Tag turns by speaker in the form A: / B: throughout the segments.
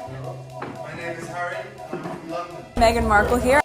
A: My name is Harry, and I'm from London.
B: Meghan Markle here.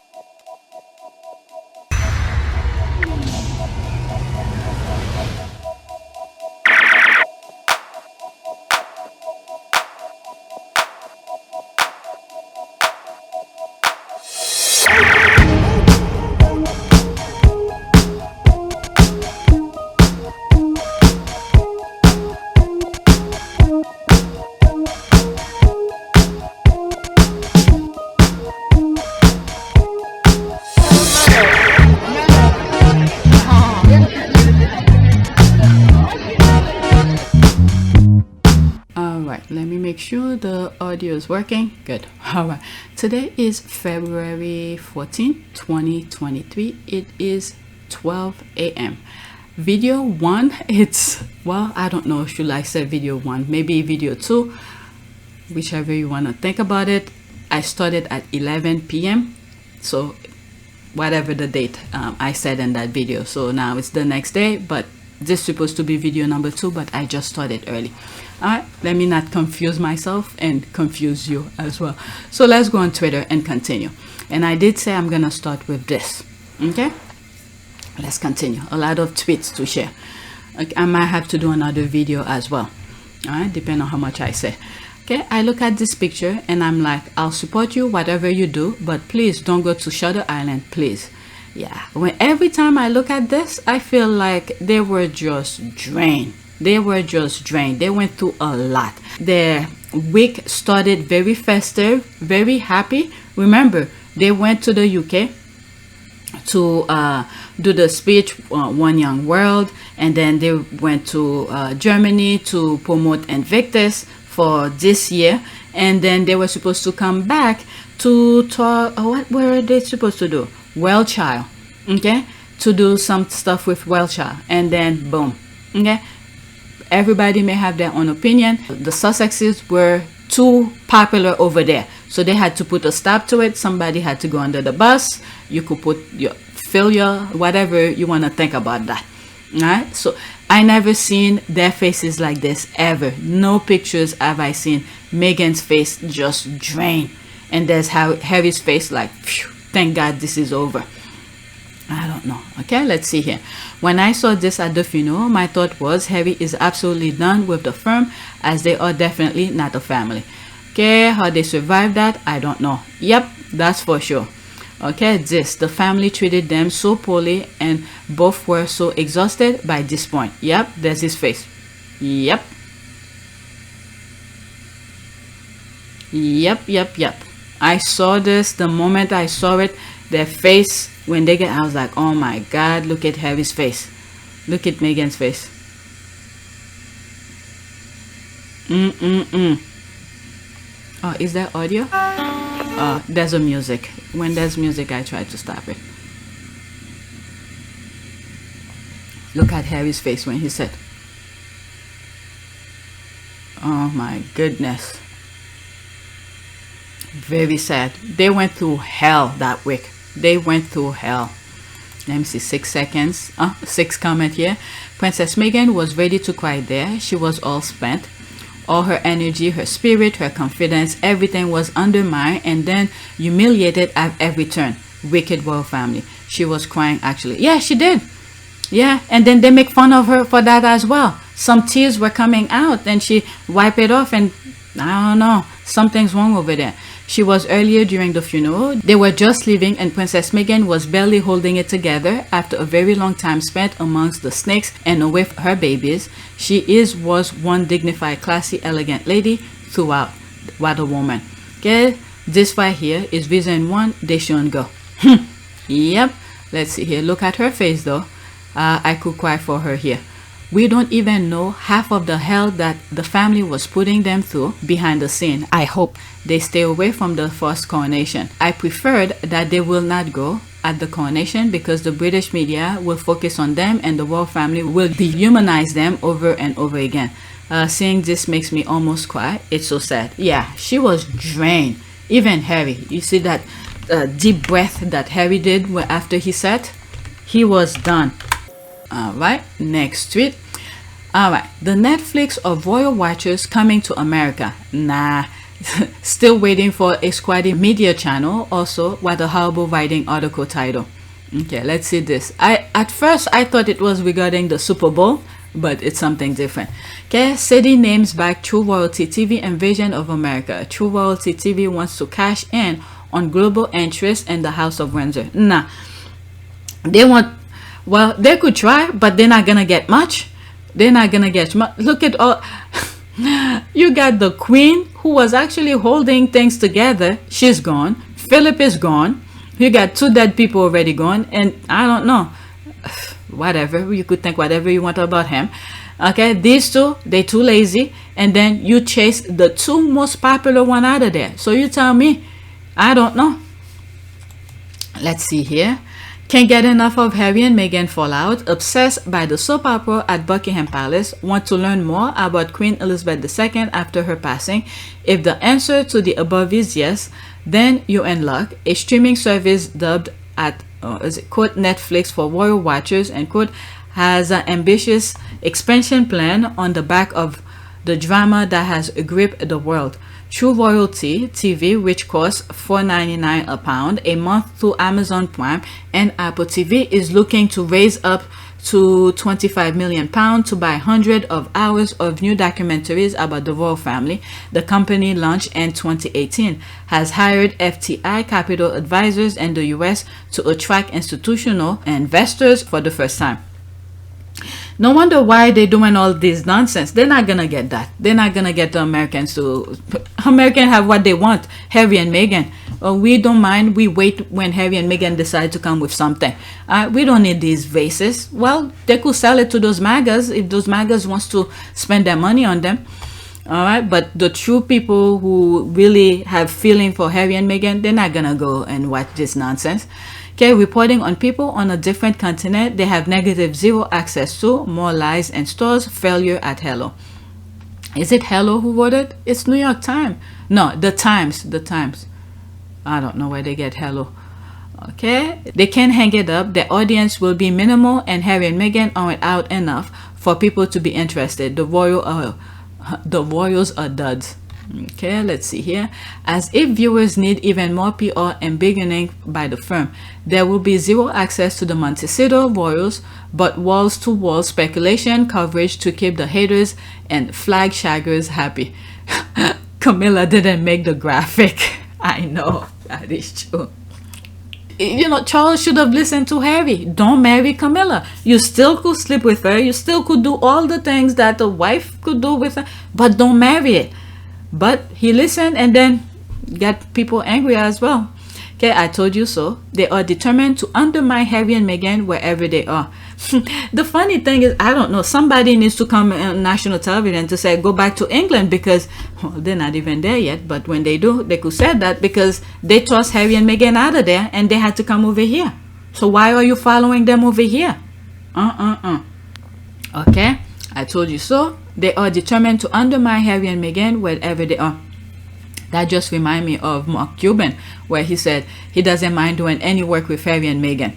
C: Alright, let me make sure the audio is working. Good. Alright, today is February 14, 2023. It is 12 a.m. Video 1, it's, well, I don't know, should I say video 1? Maybe video 2, whichever you want to think about it. I started at 11 p.m. So whatever the date I said in that video. So now it's the next day, but this is supposed to be video number 2, but I just started early. Alright, let me not confuse myself and confuse you as well. So let's go on Twitter and continue. And I did say I'm gonna start with this. Okay, let's continue. A lot of tweets to share. Okay, I might have to do another video as well. Alright, depending on how much I say. Okay, I look at this picture and I'm like, I'll support you whatever you do, but please don't go to Shutter Island, please. Yeah, every time I look at this, I feel like they were just drained. They were just drained. They went through a lot. Their week started very festive, very happy. Remember, they went to the UK to do the speech, One Young World, and then they went to Germany to promote Invictus for this year, and then they were supposed to come back to talk. What were they supposed to do? Well Child, okay, to do some stuff with Well Child, and then boom, okay. Everybody may have their own opinion. The Sussexes were too popular over there, so they had to put a stop to it. Somebody had to go under the bus. You could put your failure, whatever you want to think about that. All right, so I never seen their faces like this ever. No pictures have I seen Meghan's face just drain, and there's Harry's face like, phew, thank God this is over. I don't know. Okay, let's see here. When I saw this at the funeral, my thought was Harry is absolutely done with the firm, as they are definitely not a family. Okay, how they survived that, I don't know. Yep, that's for sure. Okay, the family treated them so poorly and both were so exhausted by this point. Yep, there's his face. Yep. Yep. I saw this the moment I saw it. Their face, when they get, I was like, oh my God, look at Harry's face. Look at Meghan's face. Oh, is that audio? There's a music. When there's music, I try to stop it. Look at Harry's face when he said, oh my goodness. Very sad. They went through hell that week. They went through hell. Let me see, 6 seconds. 6 comment here. Princess Meghan was ready to cry there. She was all spent. All her energy, her spirit, her confidence, everything was undermined and then humiliated at every turn. Wicked royal family. She was crying actually. Yeah, she did. Yeah, and then they make fun of her for that as well. Some tears were coming out and she wiped it off, and I don't know, something's wrong over there. She was earlier during the funeral. They were just leaving and Princess Meghan was barely holding it together after a very long time spent amongst the snakes and with her babies. She was one dignified, classy, elegant lady throughout. What a woman. Okay, this right here is reason one they shouldn't go. Yep. Let's see here. Look at her face though. I could cry for her here. We don't even know half of the hell that the family was putting them through behind the scene. I hope they stay away from the first coronation. I preferred that they will not go at the coronation because the British media will focus on them and the royal family will dehumanize them over and over again. Seeing this makes me almost cry. It's so sad. Yeah, she was drained. Even Harry. You see that deep breath that Harry did after he said he was done. Alright, next tweet. Alright, the Netflix of royal watchers coming to America. Nah, Still waiting for a squaddy media channel. Also, what a horrible writing article title. Okay, let's see this. At first I thought it was regarding the Super Bowl, but it's something different. Okay, city names back True Royalty TV and Vision of America. True Royalty TV wants to cash in on global interest in the House of Windsor. Nah, they want, well, they could try, but they're not gonna get much. They're not gonna get much. Look at all. You got the Queen, who was actually holding things together. She's gone. Philip is gone. You got 2 dead people already gone, and I don't know, whatever, you could think whatever you want about him. Okay, these 2, they too lazy, and then you chase the 2 most popular one out of there. So you tell me, I don't know. Let's see here. Can't get enough of Harry and Meghan fallout. Obsessed by the soap opera at Buckingham Palace. Want to learn more about Queen Elizabeth II after her passing? If the answer to the above is yes, then you're in luck. A streaming service dubbed at quote Netflix for royal watchers and quote has an ambitious expansion plan on the back of the drama that has gripped the world. True Royalty TV, which costs $4.99 a pound a month through Amazon Prime and Apple TV, is looking to raise up to £25 million to buy hundreds of hours of new documentaries about the royal family. The company, launched in 2018, has hired FTI Capital Advisors in the US to attract institutional investors for the first time. No wonder why they're doing all this nonsense. They're not gonna get that. They're not gonna get the Americans to. Americans have what they want. Harry and Meghan. We don't mind. We wait when Harry and Meghan decide to come with something. We don't need these vases. Well, they could sell it to those MAGAs if those MAGAs wants to spend their money on them. All right, but the true people who really have feeling for Harry and Meghan, they're not gonna go and watch this nonsense. Okay, reporting on people on a different continent they have negative zero access to, more lies and stores, failure at Hello. Is it Hello who wrote it? It's New York Times. No, the Times. I don't know where they get Hello. Okay, they can't hang it up. The audience will be minimal and Harry and Meghan aren't out enough for people to be interested. The royals are duds. Okay, let's see here. As if viewers need even more PR and beginning by the firm, there will be zero access to the Montecito royals, but wall-to-wall speculation coverage to keep the haters and flag shaggers happy. Camilla didn't make the graphic. I know, that is true. You know, Charles should have listened to Harry. Don't marry Camilla. You still could sleep with her. You still could do all the things that a wife could do with her, but don't marry it. But he listened and then got people angry as well. Okay, I told you so. They are determined to undermine Harry and Meghan wherever they are. The funny thing is, I don't know, somebody needs to come on national television to say go back to England, because well, they're not even there yet. But when they do, they could say that because they tossed Harry and Meghan out of there and they had to come over here. So why are you following them over here? Okay, I told you so. They are determined to undermine Harry and Meghan wherever they are. That just reminds me of Mark Cuban, where he said he doesn't mind doing any work with Harry and Meghan.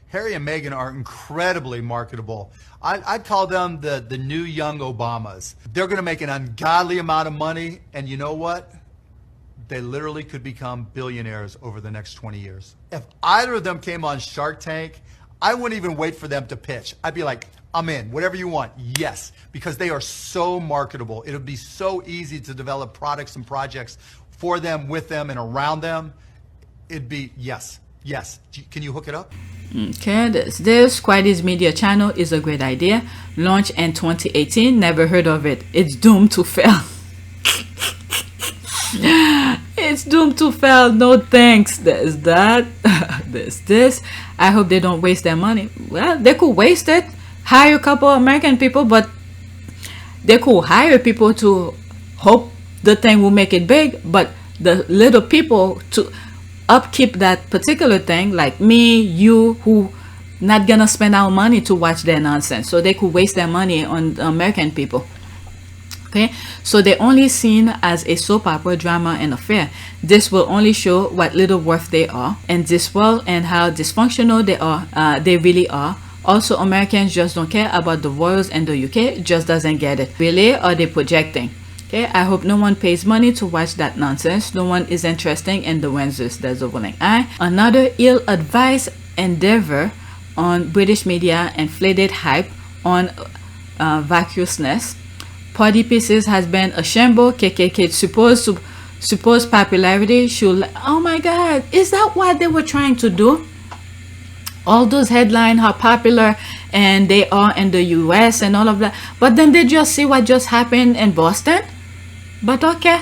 B: Harry and Meghan are incredibly marketable. I'd call them the new young Obamas. They're going to make an ungodly amount of money, and you know what? They literally could become billionaires over the next 20 years. If either of them came on Shark Tank, I wouldn't even wait for them to pitch. I'd be like, I'm in, whatever you want, yes, because they are so marketable. It'll be so easy to develop products and projects for them, with them, and around them. It'd be, yes. Can you hook it up?
C: Okay, this Squaddy's media channel is a great idea. Launched in 2018, never heard of it. It's doomed to fail. It's doomed to fail. No thanks. There's that. There's this. I hope they don't waste their money. Well, they could waste it. Hire a couple of American people, but they could hire people to hope the thing will make it big. But the little people to upkeep that particular thing, like me, you, who not gonna spend our money to watch their nonsense, so they could waste their money on American people. Okay, so they're only seen as a soap opera, drama, and affair. This will only show what little worth they are in this world and how dysfunctional they are. They really are. Also, Americans just don't care about the royals, and the UK just doesn't get it. Really, are they projecting? Okay, I hope no one pays money to watch that nonsense. No one is interested in the Wednesdays. There's a warning. Another ill-advised endeavor on British media inflated hype on vacuousness. Party Pieces has been a shamble. KKK supposed popularity should. Oh my God, is that what they were trying to do? All those headlines, how popular and they are in the US and all of that, but then they just see what just happened in Boston. But okay,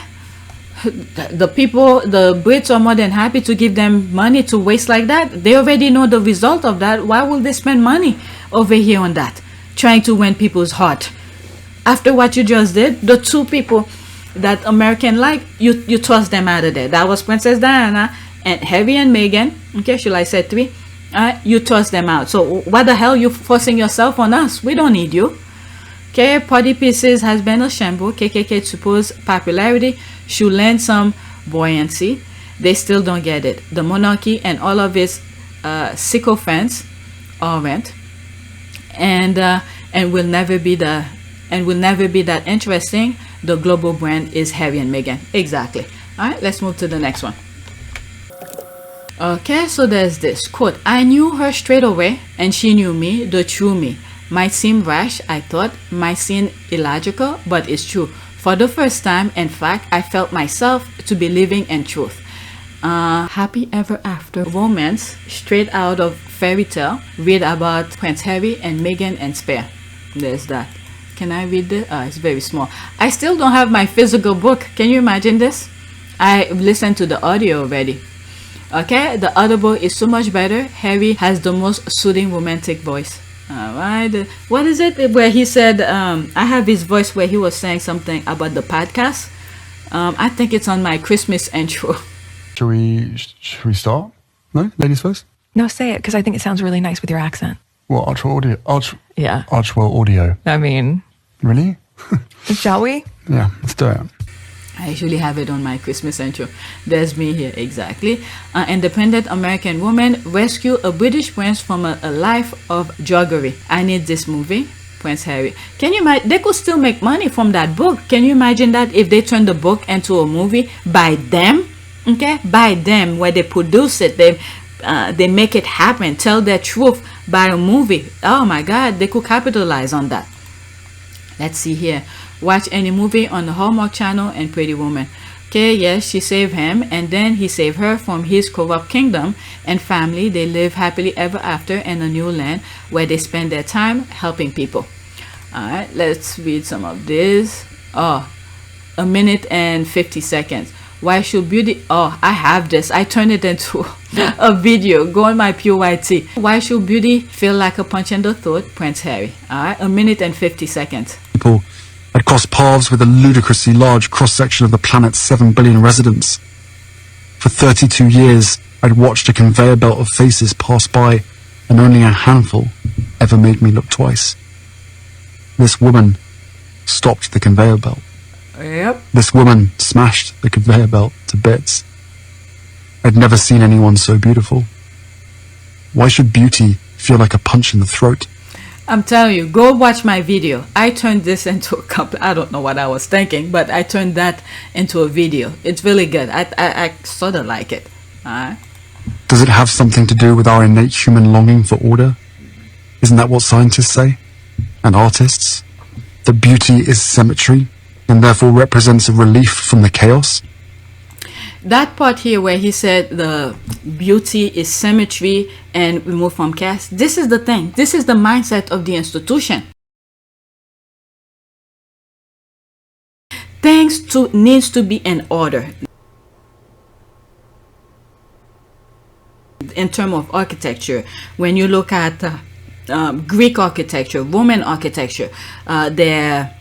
C: the people, the Brits are more than happy to give them money to waste like that. They already know the result of that. Why will they spend money over here on that, trying to win people's heart? After what you just did, the two people that American like, you tossed them out of there. That was Princess Diana and Harry and Meghan. Okay, should I say 3? You tossed them out. So what the hell you forcing yourself on us? We don't need you. Okay, Party Pieces has been a shamble. KKK supposed popularity should lend some buoyancy. They still don't get it. The monarchy and all of its sycophants aren't, and will never be that interesting. The global brand is Harry and Meghan. Exactly. All right, let's move to the next one. Okay, so there's this quote. I knew her straight away, and she knew me, the true me. Might seem rash, I thought, might seem illogical, but it's true. For the first time, in fact, I felt myself to be living in truth. Happy ever after romance, straight out of fairy tale. Read about Prince Harry and Meghan and Spare. There's that. Can I read this? It's very small. I still don't have my physical book. Can you imagine this? I listened to the audio already. Okay, the audible is so much better. Harry has the most soothing romantic voice. All right, what is it where he said I have his voice where he was saying something about the podcast? I think it's on my Christmas intro.
D: Should we start? No, ladies first.
E: No, say it, because I think it sounds really nice with your accent.
D: What, Archwell Audio?
E: Yeah.
D: Archwell Audio.
E: I mean,
D: Really?
E: shall we?
D: Yeah, let's do it.
C: I usually have it on my Christmas intro. There's me here, exactly. Independent American woman rescue a British prince from a life of druggery. I need this movie, Prince Harry. Can you imagine? They could still make money from that book. Can you imagine that if they turn the book into a movie by them? Okay, by them, where they produce it, they make it happen, tell their truth by a movie. Oh my God, they could capitalize on that. Let's see here. Watch any movie on the Hallmark Channel and Pretty Woman. Okay, yes, she saved him, and then he saved her from his corrupt kingdom and family. They live happily ever after in a new land where they spend their time helping people. All right, let's read some of this. Oh, 1 minute and 50 seconds. Why should beauty... Oh, I have this. I turned it into a video. Go on my PYT. Why should beauty feel like a punch in the throat? Prince Harry. All right, 1 minute and 50 seconds.
D: People had crossed paths with a ludicrously large cross-section of the planet's 7 billion residents. For 32 years, I'd watched a conveyor belt of faces pass by, and only a handful ever made me look twice. This woman stopped the conveyor belt.
C: Yep.
D: This woman smashed the conveyor belt to bits. I'd never seen anyone so beautiful. Why should beauty feel like a punch in the throat?
C: I'm telling you, go watch my video. I turned this into a I don't know what I was thinking, but I turned that into a video. It's really good. I sort of like it. Alright.
D: Does it have something to do with our innate human longing for order? Isn't that what scientists say? And artists? That beauty is symmetry, and therefore represents a relief from the chaos?
C: That part here where he said the beauty is symmetry and removed from chaos, this is the thing. This is the mindset of the institution. Things needs to be in order. In terms of architecture, when you look at Greek architecture, Roman architecture, their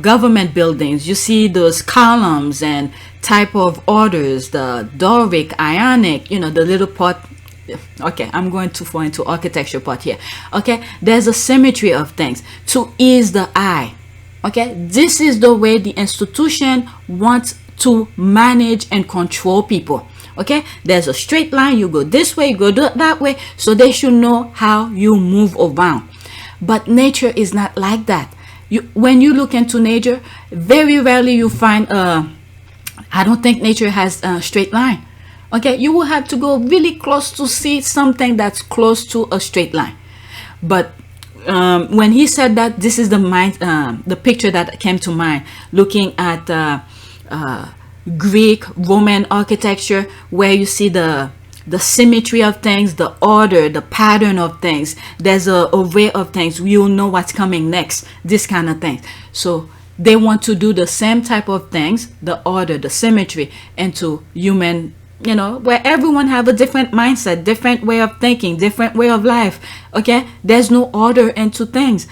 C: government buildings, you see those columns and type of orders, the Doric, Ionic, you know, the little part. Okay, I'm going too far into architecture part here. Okay, there's a symmetry of things to ease the eye. Okay, this is the way the institution wants to manage and control people. Okay, there's a straight line. You go this way, you go that way, so they should know how you move around. But nature is not like that. When you look into nature, very rarely you find I don't think nature has a straight line. Okay, you will have to go really close to see something that's close to a straight line. But when he said that, this is the picture that came to mind, looking at Greek, Roman architecture, where you see the symmetry of things, the order, the pattern of things. There's a array of things. You'll know what's coming next, this kind of thing. So they want to do the same type of things, the order, the symmetry, into human, you know, where everyone have a different mindset, different way of thinking, different way of life. Okay, there's no order into things.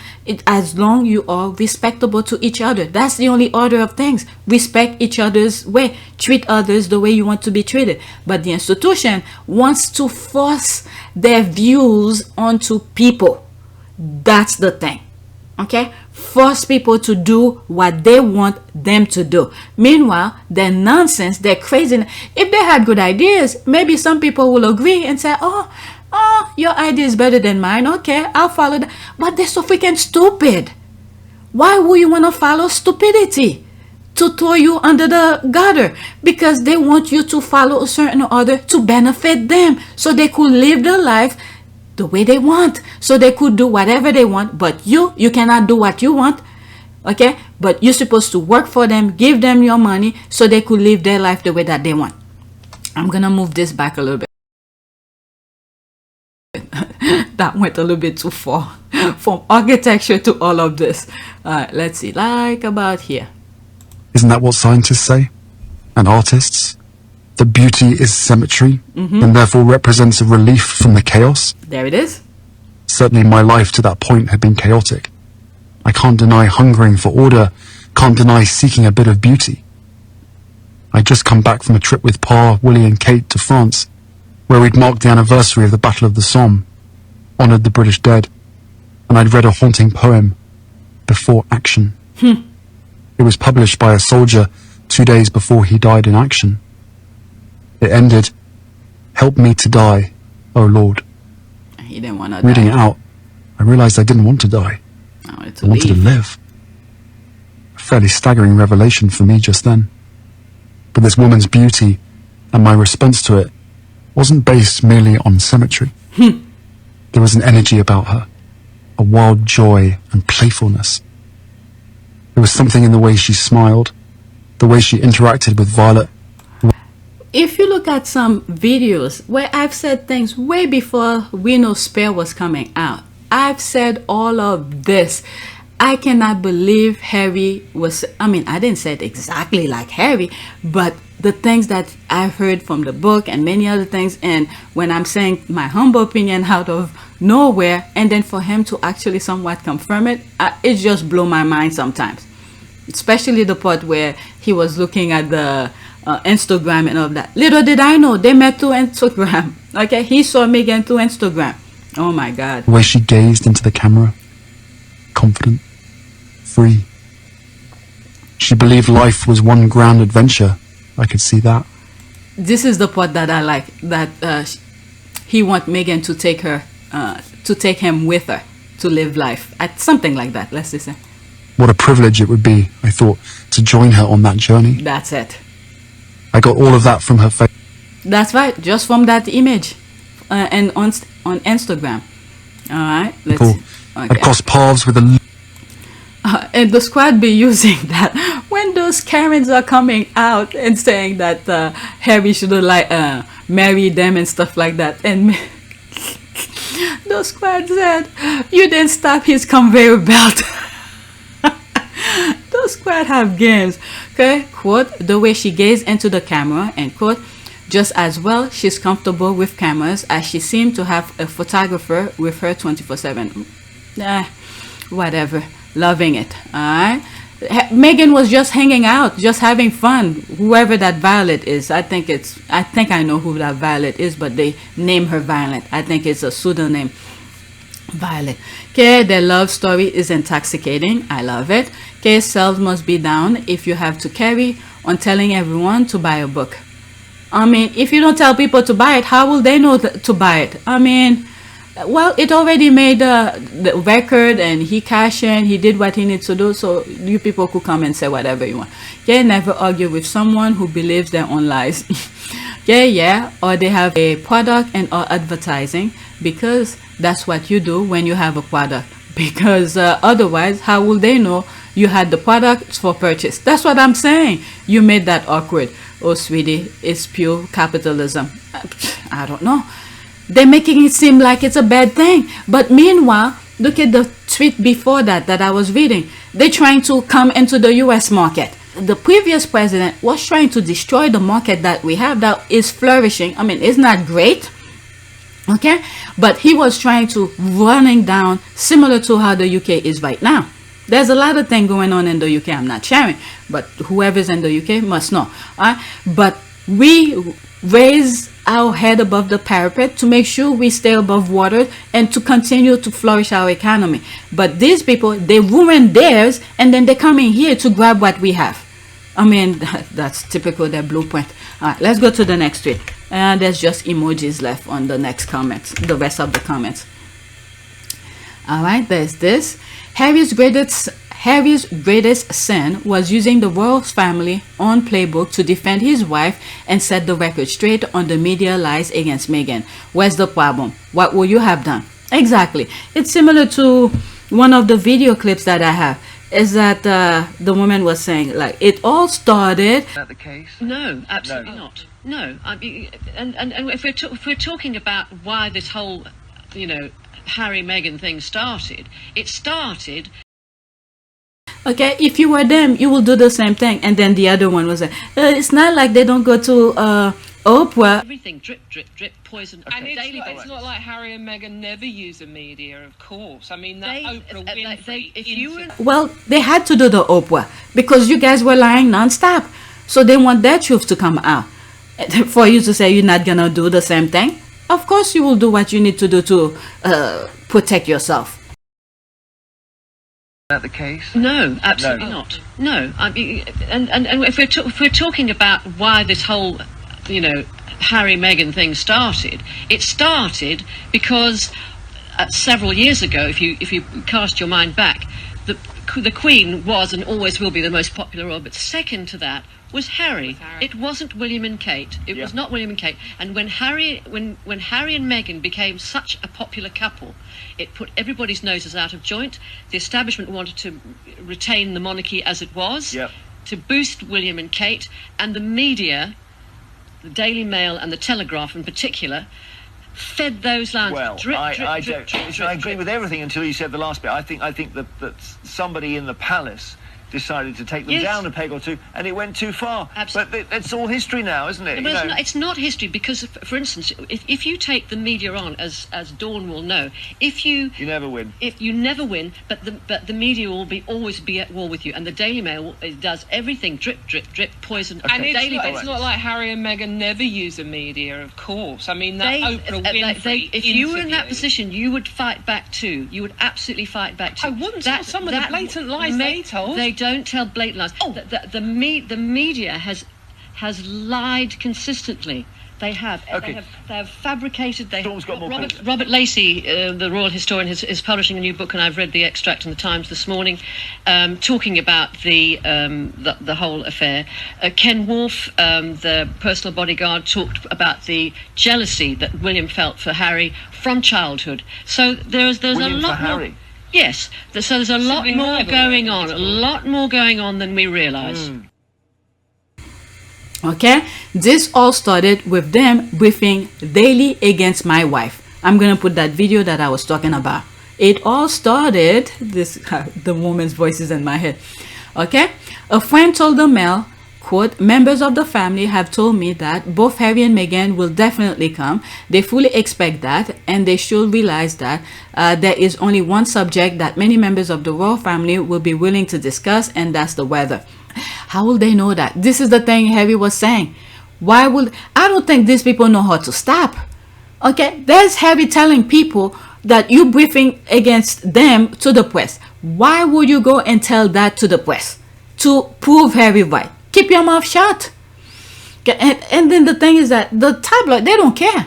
C: As long you are respectable to each other, that's the only order of things. Respect each other's way, treat others the way you want to be treated. But the institution wants to force their views onto people. That's the thing. Okay, force people to do what they want them to do. Meanwhile, they're nonsense, they're crazy. If they had good ideas, maybe some people will agree and say, oh, your idea is better than mine. Okay, I'll follow that. But they're so freaking stupid. Why would you want to follow stupidity to throw you under the gutter? Because they want you to follow a certain order to benefit them, so they could live their life the way they want, so they could do whatever they want. But you cannot do what you want. Okay, but you're supposed to work for them, give them your money, so they could live their life the way that they want. I'm gonna move this back a little bit. That went a little bit too far from architecture to all of this. All right, let's see, like about here.
D: Isn't that what scientists say? And artists? That beauty is symmetry, and therefore represents a relief from the chaos?
C: There it is.
D: Certainly my life to that point had been chaotic. I can't deny hungering for order, can't deny seeking a bit of beauty. I'd just come back from a trip with Pa, Willie and Kate to France, where we'd marked the anniversary of the Battle of the Somme, honoured the British dead, and I'd read a haunting poem, Before Action. It was published by a soldier 2 days before he died in action. It ended, "Help me to die, oh Lord."
C: He didn't want to
D: Reading
C: die.
D: it out, I realised I didn't want to die.
C: I wanted
D: I
C: to
D: wanted to
C: leave.
D: live. A fairly staggering revelation for me just then. But this woman's beauty and my response to it wasn't based merely on symmetry. There was an energy about her, a wild joy and playfulness. There was something in the way she smiled, the way she interacted with Violet.
C: If you look at some videos where I've said things way before We Know Spare was coming out, I've said all of this. I cannot believe Harry was, I mean, I didn't say it exactly like Harry, but the things that I've heard from the book and many other things, and when I'm saying my humble opinion out of nowhere, and then for him to actually somewhat confirm it, it just blew my mind sometimes. Especially the part where he was looking at the Instagram and all of that. Little did I know they met through Instagram. Okay, he saw Meghan through Instagram. Oh my God.
D: The way she gazed into the camera, confident, free. She believed life was one grand adventure. I could see that.
C: This is the part that I like, that he want Meghan to take her, to take him with her to live life, at something like that. Let's listen.
D: What a privilege it would be, I thought, to join her on that journey.
C: That's it.
D: I got all of that from her face.
C: That's right, just from that image, and on Instagram. All right, let's.
D: People
C: Okay.
D: I'd cross paths with a
C: And the squad be using that when those Karens are coming out and saying that Harry should have marry them and stuff like that, and the squad said, "You didn't stop his conveyor belt." Those squad have games. Okay, quote, the way she gazed into the camera, and quote, just as well she's comfortable with cameras as she seemed to have a photographer with her 24/7. Whatever, loving it. All right, Meghan was just hanging out, just having fun. Whoever that Violet is, I think I know who that Violet is, but they name her Violet. I think it's a pseudonym, Violet. Okay, their love story is intoxicating. I love it. Okay, sales must be down if you have to carry on telling everyone to buy a book. I mean, if you don't tell people to buy it, how will they know to buy it? I mean, Well, it already made the record, and he cashed in, he did what he needs to do, so you people could come and say whatever you want. Okay, never argue with someone who believes their own lies. Yeah, or they have a product and or advertising, because that's what you do when you have a product, because otherwise how will they know you had the product for purchase? That's what I'm saying. You made that awkward. Oh sweetie, it's pure capitalism. I don't know. They're making it seem like it's a bad thing, but meanwhile, look at the tweet before that I was reading. They're trying to come into the US market. The previous president was trying to destroy the market that we have that is flourishing. I mean, it's not great, okay, but he was trying to running down, similar to how the UK is right now. There's a lot of things going on in the UK. I'm not sharing, but whoever's in the UK must know. But we raise our head above the parapet to make sure we stay above water and to continue to flourish our economy. But these people, they ruin theirs, and then they come in here to grab what we have. I mean, that's typical, their blueprint. All right, let's go to the next tweet. And there's just emojis left on the next comments, the rest of the comments. All right, there's this. Harry's greatest sin was using the royal family on playbook to defend his wife and set the record straight on the media lies against Meghan. Where's the problem? What will you have done? Exactly. It's similar to one of the video clips that I have. Is that the woman was saying, like, it all started.
F: Is that the case?
G: No, absolutely not. No, I mean, and if we're talking about why this whole, Harry Meghan thing started, it started.
C: Okay, if you were them, you will do the same thing. And then the other one was like, it's not like they don't go to Oprah.
G: Everything drip, drip, drip, poison.
H: And it's not like Harry and Meghan never use the media, of course. I mean, that Oprah Winfrey.
C: Well, they had to do the Oprah because you guys were lying nonstop. So they want their truth to come out. For you to say you're not going to do the same thing, of course you will do what you need to do to protect yourself.
F: Is that the case?
G: No, absolutely not. No, I mean, and if we're talking about why this whole, Harry Meghan thing started, it started because several years ago, if you cast your mind back, the Queen was and always will be the most popular royal, but second to that was Harry. It wasn't William and Kate. It was not William and Kate. And when Harry and Meghan became such a popular couple, it put everybody's noses out of joint. The establishment wanted to retain the monarchy as it was, to boost William and Kate, and the media, the Daily Mail and the Telegraph in particular, fed those lines.
F: Well, I agree with everything until you said the last bit. I think that somebody in the palace decided to take them down a peg or two, and it went too far. Absolutely. But it's all history now, isn't it?
G: But it's not history, because, for instance, if you take the media on, as Dawn will know, you
F: never win.
G: If you never win, but the media will always be at war with you, and the Daily Mail does everything drip, drip, drip, poison.
H: And it's not like Harry and Meghan never use the media, of course. I mean, that Oprah Winfrey
G: if you were in that position, you would fight back too. You would absolutely fight back too.
H: I wouldn't. Some of the blatant lies they told.
G: They don't tell blatant lies. The media has lied consistently. They have.
F: Okay.
G: They have fabricated.
F: Robert
G: Lacey, the royal historian, is publishing a new book, and I've read the extract in the Times this morning, talking about the whole affair. Ken Wolfe, the personal bodyguard, talked about the jealousy that William felt for Harry from childhood. So there's a lot more. Harry. Yes, so there's a lot more going on than we realise.
C: Okay, this all started with them briefing daily against my wife. I'm gonna put that video that I was talking about. It all started, the woman's voice is in my head. Okay, a friend told the Mail, quote, members of the family have told me that both Harry and Meghan will definitely come. They fully expect that, and they should realize that there is only one subject that many members of the royal family will be willing to discuss, and that's the weather. How will they know that? This is the thing Harry was saying. I don't think these people know how to stop. Okay, there's Harry telling people that you briefing against them to the press. Why would you go and tell that to the press? To prove Harry right. Keep your mouth shut. Okay, and then the thing is that the tabloid, they don't care.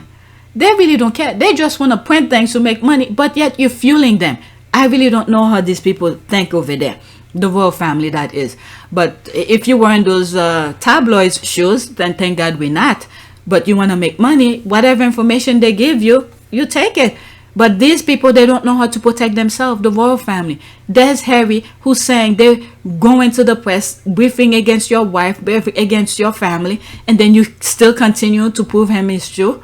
C: They really don't care. They just want to print things to make money, but yet you're fueling them. I really don't know how these people think over there. The royal family, that is. But if you were in those tabloids shoes, then thank God we're not. But you want to make money, whatever information they give you, you take it. But these people, they don't know how to protect themselves, the royal family. There's Harry, who's saying they're going to the press, briefing against your wife, against your family, and then you still continue to prove him is true.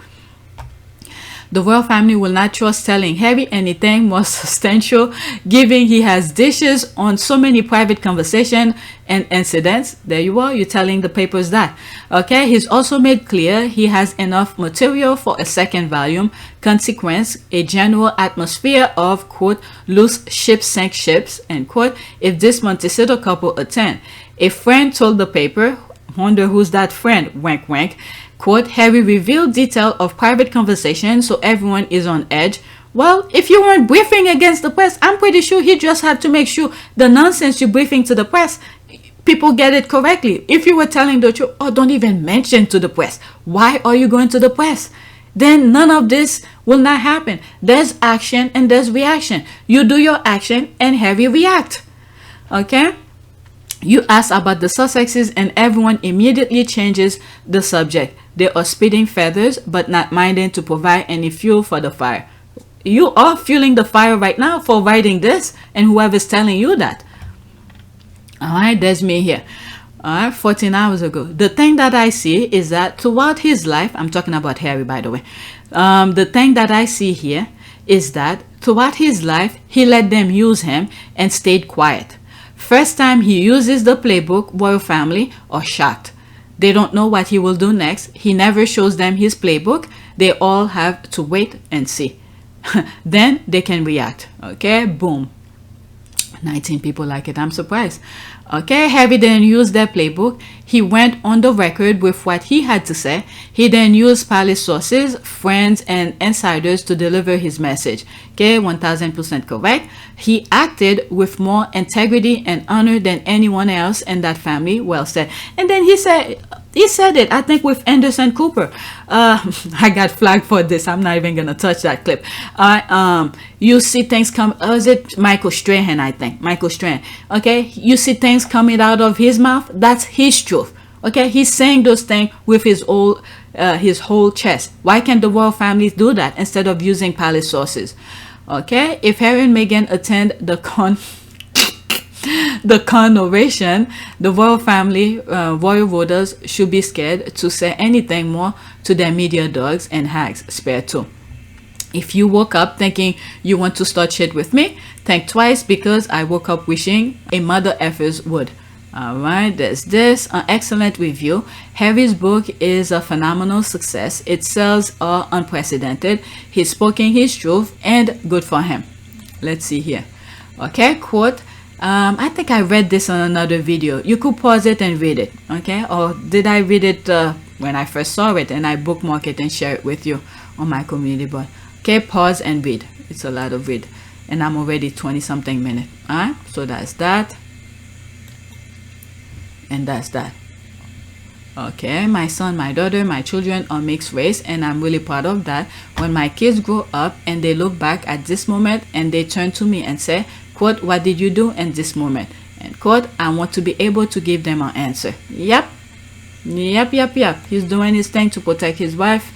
C: The royal family will not trust telling Harry anything more substantial, given he has dishes on so many private conversations and incidents. There you are, you're telling the papers that. Okay, he's also made clear he has enough material for a second volume. Consequence, a general atmosphere of, quote, loose ships sink ships, end quote, if this Montecito couple attend. A friend told the paper, wonder who's that friend, wink wink, quote, Harry revealed detail of private conversation so everyone is on edge. Well, if you weren't briefing against the press, I'm pretty sure he just had to make sure the nonsense you're briefing to the press, people get it correctly. If you were telling the truth, oh, don't even mention to the press. Why are you going to the press? Then none of this will not happen. There's action and there's reaction. You do your action and Harry react. Okay? You ask about the Sussexes and everyone immediately changes the subject. They are spitting feathers but not minding to provide any fuel for the fire. You are fueling the fire right now for writing this and whoever's telling you that. Alright, there's me here. Alright, 14 hours ago. The thing that I see is that throughout his life, I'm talking about Harry by the way. The thing that I see here is that throughout his life, he let them use him and stayed quiet. First time he uses the playbook, royal family are shocked. They don't know what he will do next. He never shows them his playbook. They all have to wait and see. Then they can react. Okay, boom. 19 people like it. I'm surprised. Okay, Harry didn't use their playbook. He went on the record with what he had to say. He then used palace sources, friends, and insiders to deliver his message. Okay, 1000% correct. He acted with more integrity and honor than anyone else in that family. Well said. And then he said it, I think, with Anderson Cooper. I got flagged for this. I'm not even gonna touch that clip. You see things come. Is it Michael Strahan? I think Michael Strahan. Okay, you see things coming out of his mouth. That's his truth. Okay, he's saying those things with his whole chest. Why can't the royal families do that instead of using palace sources? Okay, if Harry and Meghan attend the coronation, the royal family, royal voters should be scared to say anything more to their media dogs and hags. Spare too. If you woke up thinking you want to start shit with me, think twice, because I woke up wishing a mother effers would. Alright, there's this. An excellent review. Harry's book is a phenomenal success. Its sales are unprecedented. He's spoken his truth and good for him. Let's see here. Okay, quote. I think I read this on another video. You could pause it and read it. Okay, or did I read it when I first saw it and I bookmark it and share it with you on my community board? Okay, pause and read. It's a lot of read. And I'm already 20 something minutes. Alright, so that's that. And that's that. Okay, my son, my daughter, my children are mixed race, and I'm really proud of that. When my kids grow up and they look back at this moment and they turn to me and say, quote, what did you do in this moment? And quote, I want to be able to give them an answer. Yep. He's doing his thing to protect his wife.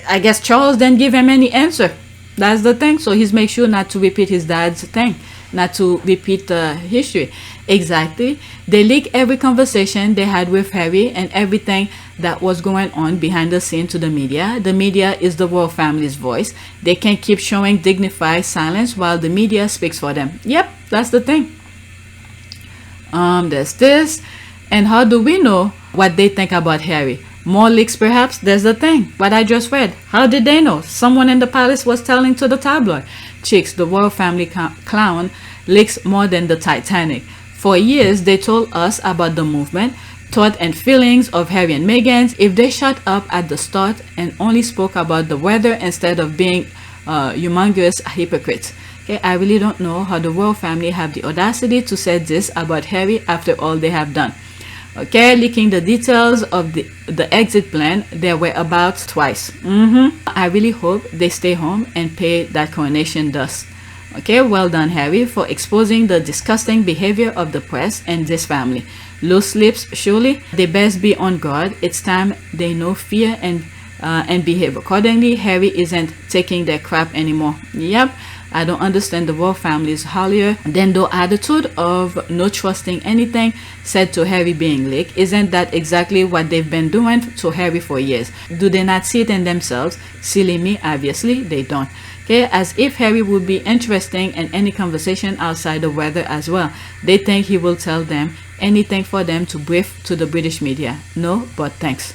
C: I guess Charles didn't give him any answer. That's the thing. So he's make sure not to repeat his dad's thing, not to repeat history. Exactly. They leak every conversation they had with Harry and everything that was going on behind the scene to the media. The media is the royal family's voice. They can keep showing dignified silence while the media speaks for them. Yep, that's the thing. There's this. And how do we know what they think about Harry? More leaks perhaps? There's the thing. What I just read. How did they know? Someone in the palace was telling to the tabloid. Chicks, the royal family clown leaks more than the Titanic. For years, they told us about the movement, thought and feelings of Harry and Meghan. If they shut up at the start and only spoke about the weather instead of being humongous hypocrites. Okay, I really don't know how the royal family have the audacity to say this about Harry after all they have done. Okay, leaking the details of the exit plan, their whereabouts twice. I really hope they stay home and pay that coronation dust. Okay, well done, Harry, for exposing the disgusting behavior of the press and this family. Loose lips, surely. They best be on guard. It's time they know fear and behave accordingly. Harry isn't taking their crap anymore. Yep. I don't understand the royal family's holier than thou attitude of no trusting anything said to Harry being leaked. Isn't that exactly what they've been doing to Harry for years? Do they not see it in themselves? Silly me, obviously they don't. Okay, as if Harry would be interesting in any conversation outside the weather as well. They think he will tell them anything for them to brief to the British media. No, but thanks.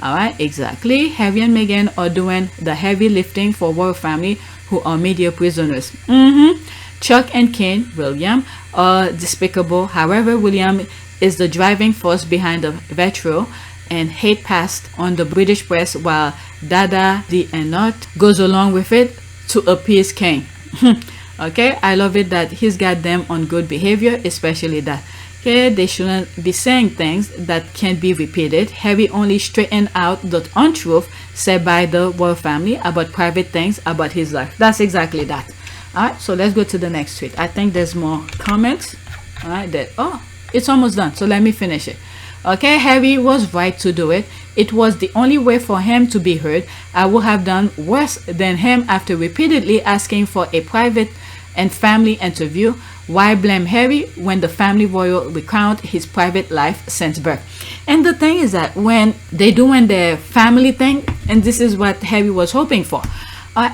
C: Alright, exactly. Harry and Meghan are doing the heavy lifting for royal family who are media prisoners. Chuck and Kane, William, are despicable. However, William is the driving force behind the vitriol and hate passed on the British press, while Dada the Ennot goes along with it to appease Kane. Okay, I love it that he's got them on good behavior, especially that. Okay, they shouldn't be saying things that can't be repeated. Harry only straightened out the untruth said by the royal family about private things about his life. That's exactly that. Alright, so let's go to the next tweet. I think there's more comments. Alright, it's almost done, so let me finish it. Okay, Harry was right to do it. It was the only way for him to be heard. I would have done worse than him after repeatedly asking for a private and family interview. Why blame Harry when the family royal recount his private life since birth? And the thing is that when they doing their family thing, and this is what Harry was hoping for,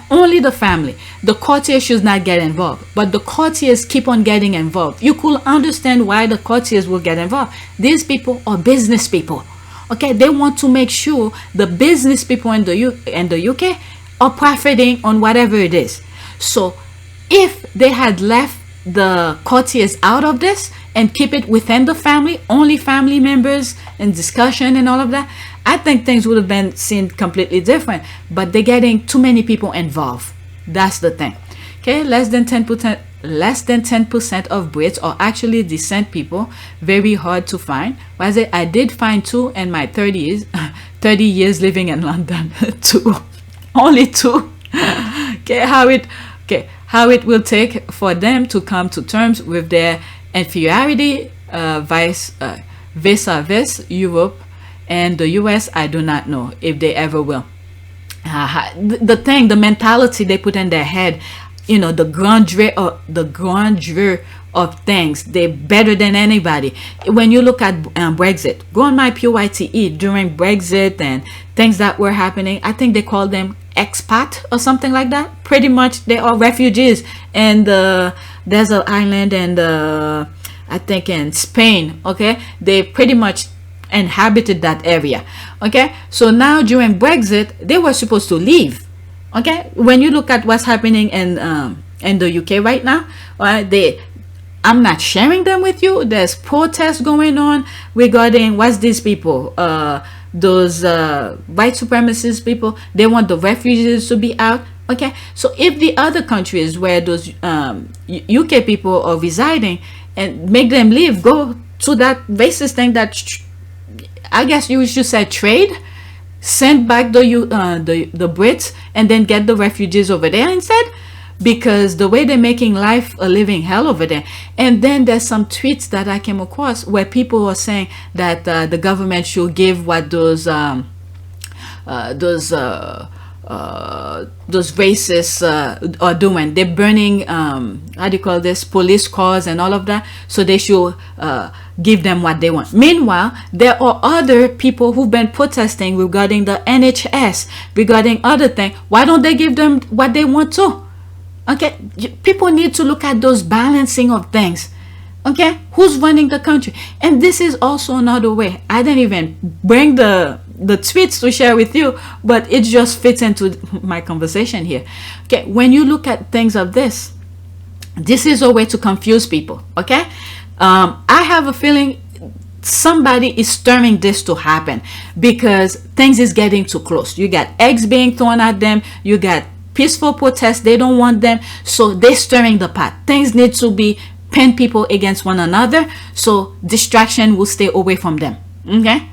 C: only the family, the courtiers should not get involved, but the courtiers keep on getting involved. You could understand why the courtiers will get involved. These people are business people. Okay, they want to make sure the business people in the UK are profiting on whatever it is. So if they had left the courtiers out of this and keep it within the family, only family members and discussion and all of that, I think things would have been seen completely different. But they're getting too many people involved. That's the thing. Okay, less than 10% of Brits are actually decent people. Very hard to find. I did find 2 in my 30 years living in London. 2, only 2. Okay, how it will take for them to come to terms with their inferiority vis-a-vis Europe and the US, I do not know if they ever will. The mentality they put in their head, you know, the grandeur of things, they're better than anybody. When you look at Brexit, go on my PYTE during Brexit and things that were happening, I think they call them expat or something like that. Pretty much they are refugees in the desert island and I think in Spain. Okay, they pretty much inhabited that area. Okay, so now during Brexit they were supposed to leave. Okay, when you look at what's happening in the UK right now, I'm not sharing them with you. There's protests going on regarding what's these people, those white supremacist people. They want the refugees to be out. Okay, so if the other countries where those UK people are residing and make them leave, go to that racist thing that I guess you should say trade, send back the Brits and then get the refugees over there instead, because the way they're making life a living hell over there. And then there's some tweets that I came across where people are saying that the government should give what those racists are doing. They're burning how do you call this, police cars and all of that, so they should give them what they want. Meanwhile, there are other people who've been protesting regarding the NHS, regarding other things. Why don't they give them what they want too? Okay, people need to look at those balancing of things. Okay, who's running the country? And this is also another way. I didn't even bring the tweets to share with you, but it just fits into my conversation here. Okay, when you look at things of this is a way to confuse people. Okay, I have a feeling somebody is stirring this to happen because things is getting too close. You got eggs being thrown at them, you got peaceful protests, they don't want them, so they're stirring the pot. Things need to be pin people against one another so distraction will stay away from them. Okay,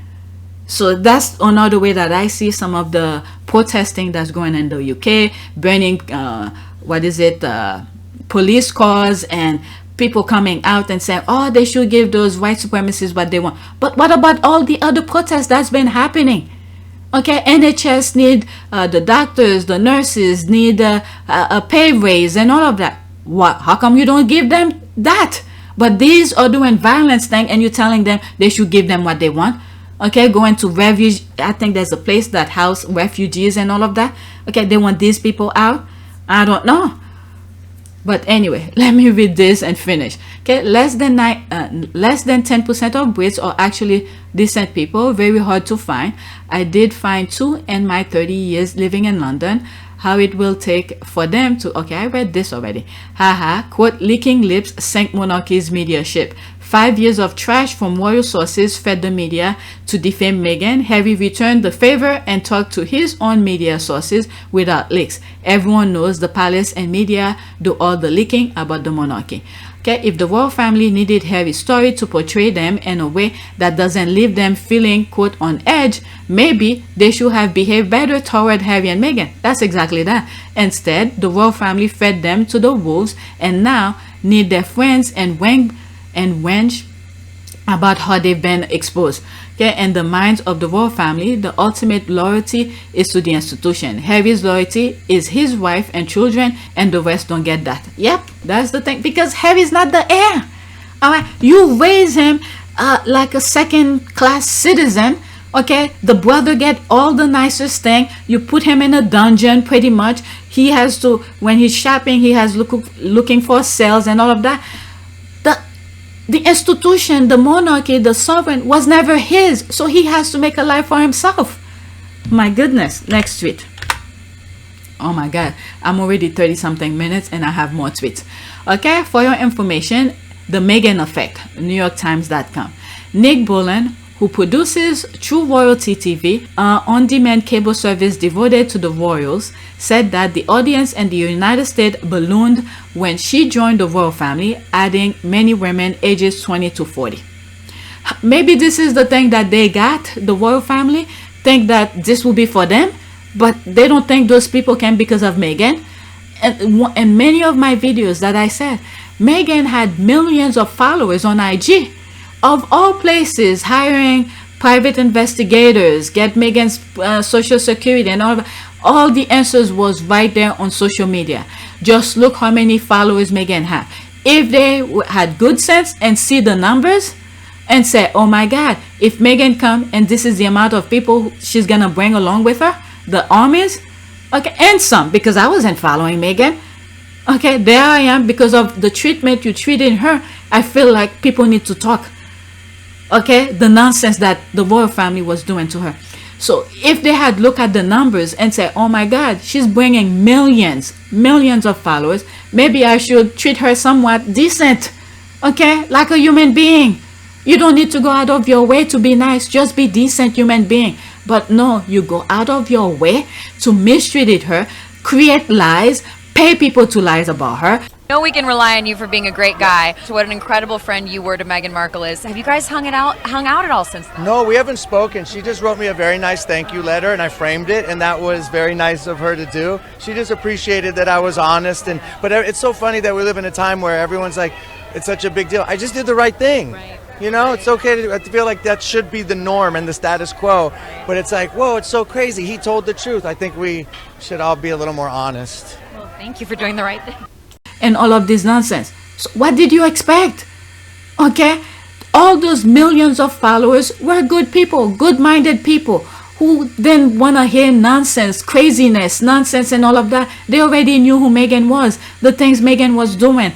C: so that's another way that I see some of the protesting that's going on in the UK, burning police cars, and people coming out and saying, oh, they should give those white supremacists what they want. But what about all the other protests that's been happening? Okay, NHS need the doctors, the nurses need a pay raise and all of that. What? How come you don't give them that? But these are doing violence thing, and you're telling them they should give them what they want. Okay, going to refuge. I think there's a place that house refugees and all of that. Okay, they want these people out. I don't know. But anyway, let me read this and finish. Okay, less than 10% of Brits are actually decent people. Very hard to find. I did find 2 in my 30 years living in London. How it will take for them to, okay, I read this already. Haha, quote, licking lips sank monarchy's media ship. 5 years of trash from royal sources fed the media to defame Meghan. Harry returned the favor and talked to his own media sources without leaks. Everyone knows the palace and media do all the leaking about the monarchy. Okay, if the royal family needed Harry's story to portray them in a way that doesn't leave them feeling, quote, on edge, maybe they should have behaved better toward Harry and Meghan. That's exactly that. Instead, the royal family fed them to the wolves and now need their friends and whinge about how they've been exposed. Okay, in the minds of the royal family, the ultimate loyalty is to the institution. Harry's loyalty is his wife and children, and the rest don't get that. Yep, that's the thing, because Harry's not the heir. All right, you raise him like a second-class citizen. Okay, the brother get all the nicest thing. You put him in a dungeon, pretty much. He has to, when he's shopping, he has looking for sales and all of that. The institution, the monarchy, the sovereign was never his, so he has to make a life for himself. My goodness. Next tweet. Oh my God, I'm already 30-something minutes and I have more tweets. Okay, for your information, the Meghan effect, NewYorkTimes.com. Nick Boland, who produces True Royalty TV, on-demand cable service devoted to the royals, said that the audience in the United States ballooned when she joined the royal family, adding many women ages 20 to 40. Maybe this is the thing that they got, the royal family, think that this will be for them, but they don't think those people can because of Meghan. And in many of my videos that I said, Meghan had millions of followers on IG. Of all places, hiring private investigators, get Meghan's social security and all the answers was right there on social media. Just look how many followers Meghan had. If they had good sense and see the numbers and say, oh my God, if Meghan come and this is the amount of people she's gonna bring along with her, the armies, okay, and some, because I wasn't following Meghan. Okay, there I am, because of the treatment you treated her. I feel like people need to talk. Okay, the nonsense that the royal family was doing to her. So if they had looked at the numbers and said, oh my God, she's bringing millions of followers, maybe I should treat her somewhat decent. Okay, like a human being. You don't need to go out of your way to be nice. Just be decent human being. But no, you go out of your way to mistreat her, create lies, pay people to lie about her.
I: I know we can rely on you for being a great guy. So what an incredible friend you were to Meghan Markle is. Have you guys hung out at all since then?
J: No, we haven't spoken. She just wrote me a very nice thank you letter and I framed it, and that was very nice of her to do. She just appreciated that I was honest, but it's so funny that we live in a time where everyone's like, it's such a big deal. I just did the right thing. Right. You know, it's okay to feel like that should be the norm and the status quo, but it's like, whoa, it's so crazy. He told the truth. I think we should all be a little more honest.
I: Well, thank you for doing the right thing.
C: And all of this nonsense. So what did you expect? Okay, all those millions of followers were good people, good-minded people who didn't want to hear nonsense, craziness, nonsense and all of that. They already knew who Meghan was, the things Meghan was doing.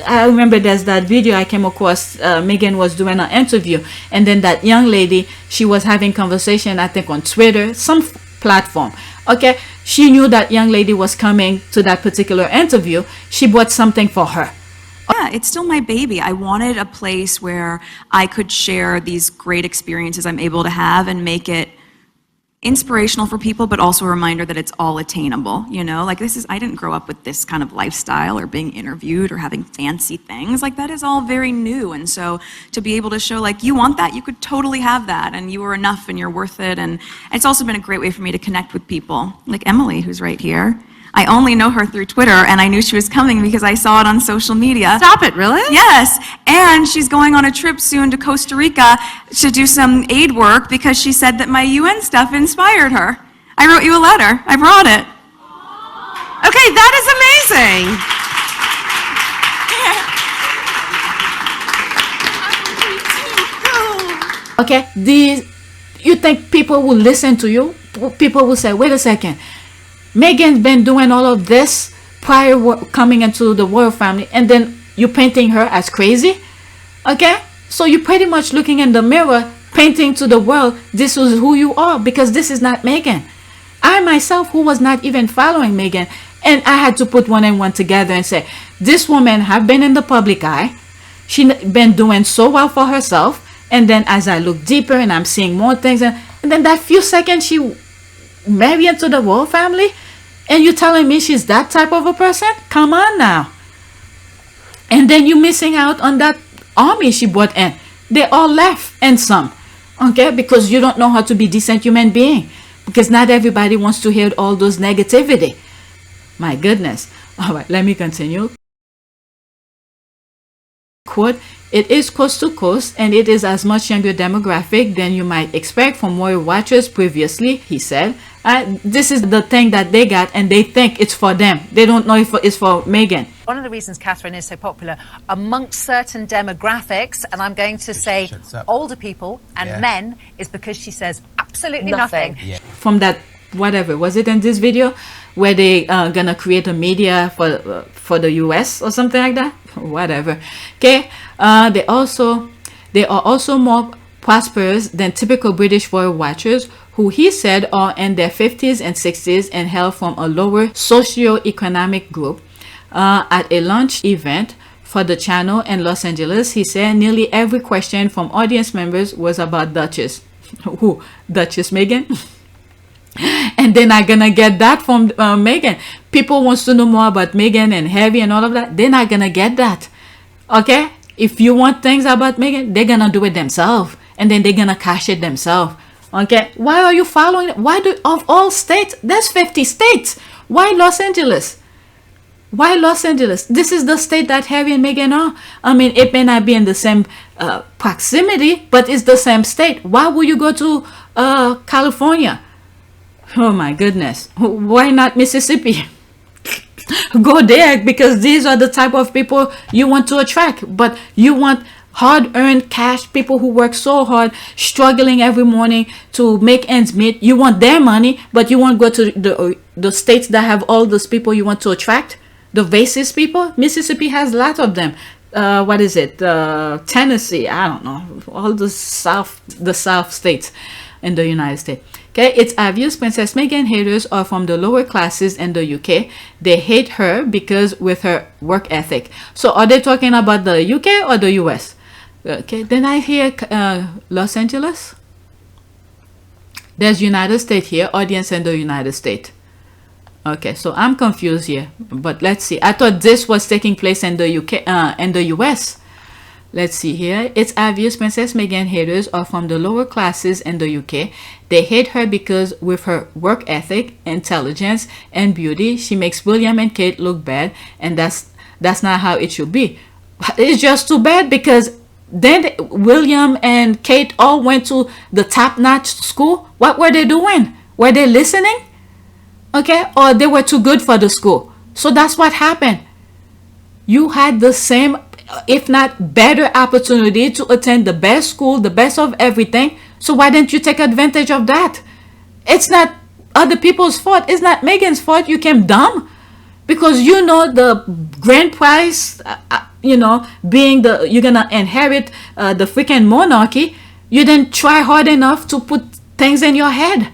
C: I remember there's that video I came across. Meghan was doing an interview, and then that young lady, she was having conversation, I think on Twitter, some platform. Okay, she knew that young lady was coming to that particular interview. She bought something for her.
K: Yeah, it's still my baby. I wanted a place where I could share these great experiences I'm able to have and make it inspirational for people, but also a reminder that it's all attainable, you know? Like I didn't grow up with this kind of lifestyle or being interviewed or having fancy things. Like that is all very new. And so to be able to show like, you want that, you could totally have that and you are enough and you're worth it. And it's also been a great way for me to connect with people like Emily, who's right here. I only know her through Twitter, and I knew she was coming because I saw it on social media.
L: Stop it, really?
K: Yes, and she's going on a trip soon to Costa Rica to do some aid work because she said that my UN stuff inspired her. I wrote you a letter. I brought it.
L: Okay, that is amazing.
C: Okay, you think people will listen to you? People will say, wait a second, Meghan's been doing all of this prior coming into the royal family, and then you painting her as crazy? Okay, so you're pretty much looking in the mirror, painting to the world, this is who you are, because this is not Meghan. I myself, who was not even following Meghan, and I had to put one and one together and say, this woman have been in the public eye, she been doing so well for herself, and then as I look deeper and I'm seeing more things, and then that few seconds she married into the royal family, and you telling me she's that type of a person? Come on now. And then you missing out on that army she brought in. They all left, and some. Okay, because you don't know how to be decent human being. Because not everybody wants to hear all those negativity. My goodness. All right, let me continue. Quote, it is coast to coast, and it is as much younger demographic than you might expect from royal watchers previously, he said. This is the thing that they got, and they think it's for them. They don't know if it's for Meghan.
L: One of the reasons Catherine is so popular amongst certain demographics, and I'm going to say older people and men, is because she says absolutely nothing.
C: Yeah. From that, whatever, was it in this video where they gonna create a media for the US or something like that? Whatever. Okay. They are also more prosperous than typical British royal watchers, who he said are in their 50s and 60s and hail from a lower socio-economic group. At a launch event for the channel in Los Angeles, he said nearly every question from audience members was about Duchess. Who? Duchess Meghan? And they're not gonna get that from Meghan. People wants to know more about Meghan and Harry and all of that. They're not gonna get that. Okay? If you want things about Meghan, they're gonna do it themselves, and then they're gonna cash it themselves. Okay? Why are you following it? Why do, of all states, there's 50 states. Why Los Angeles? Why Los Angeles? This is the state that Harry and Meghan are. I mean, it may not be in the same proximity, but it's the same state. Why would you go to California? Oh my goodness. Why not Mississippi? Go there, because these are the type of people you want to attract. But you want hard-earned cash, people who work so hard, struggling every morning to make ends meet. You want their money, but you won't go to the states that have all those people you want to attract. The racist people. Mississippi has a lot of them. What is it? Tennessee. I don't know. All the South states in the United States. Okay, it's obvious Princess Meghan haters are from the lower classes in the UK. They hate her because with her work ethic. So are they talking about the UK or the US? Okay, then I hear Los Angeles. There's United States here, audience in the United States. Okay, so I'm confused here, but let's see. I thought this was taking place in the UK, in the US. Let's see here. It's obvious Princess Meghan haters are from the lower classes in the UK. They hate her because with her work ethic, intelligence, and beauty, she makes William and Kate look bad, and that's not how it should be. It's just too bad, because then William and Kate all went to the top-notch school. What were they doing? Were they listening? Okay, or they were too good for the school. So that's what happened. You had the same, if not better, opportunity to attend the best school, the best of everything. So why didn't you take advantage of that? It's not other people's fault. It's not Meghan's fault you came dumb. Because you know the grand prize, you know, being you're gonna inherit the freaking monarchy. You didn't try hard enough to put things in your head.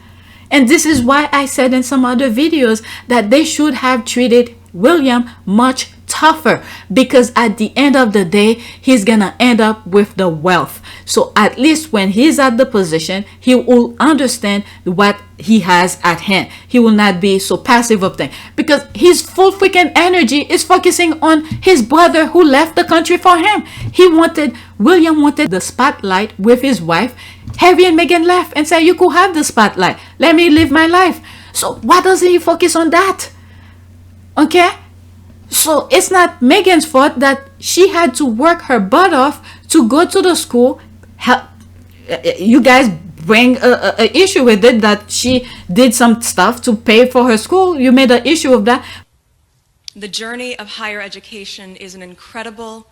C: And this is why I said in some other videos that they should have treated William much tougher, because at the end of the day, he's gonna end up with the wealth. So at least when he's at the position, he will understand what he has at hand. He will not be so passive of things, because his full freaking energy is focusing on his brother who left the country for him. William wanted the spotlight with his wife. Harry and Meghan left and said, you could have the spotlight, let me live my life. So why doesn't he focus on that? Okay, so it's not Meghan's fault that she had to work her butt off to go to the school. You guys bring an issue with it that she did some stuff to pay for her school. You made an issue of that.
M: The journey of higher education is an incredible,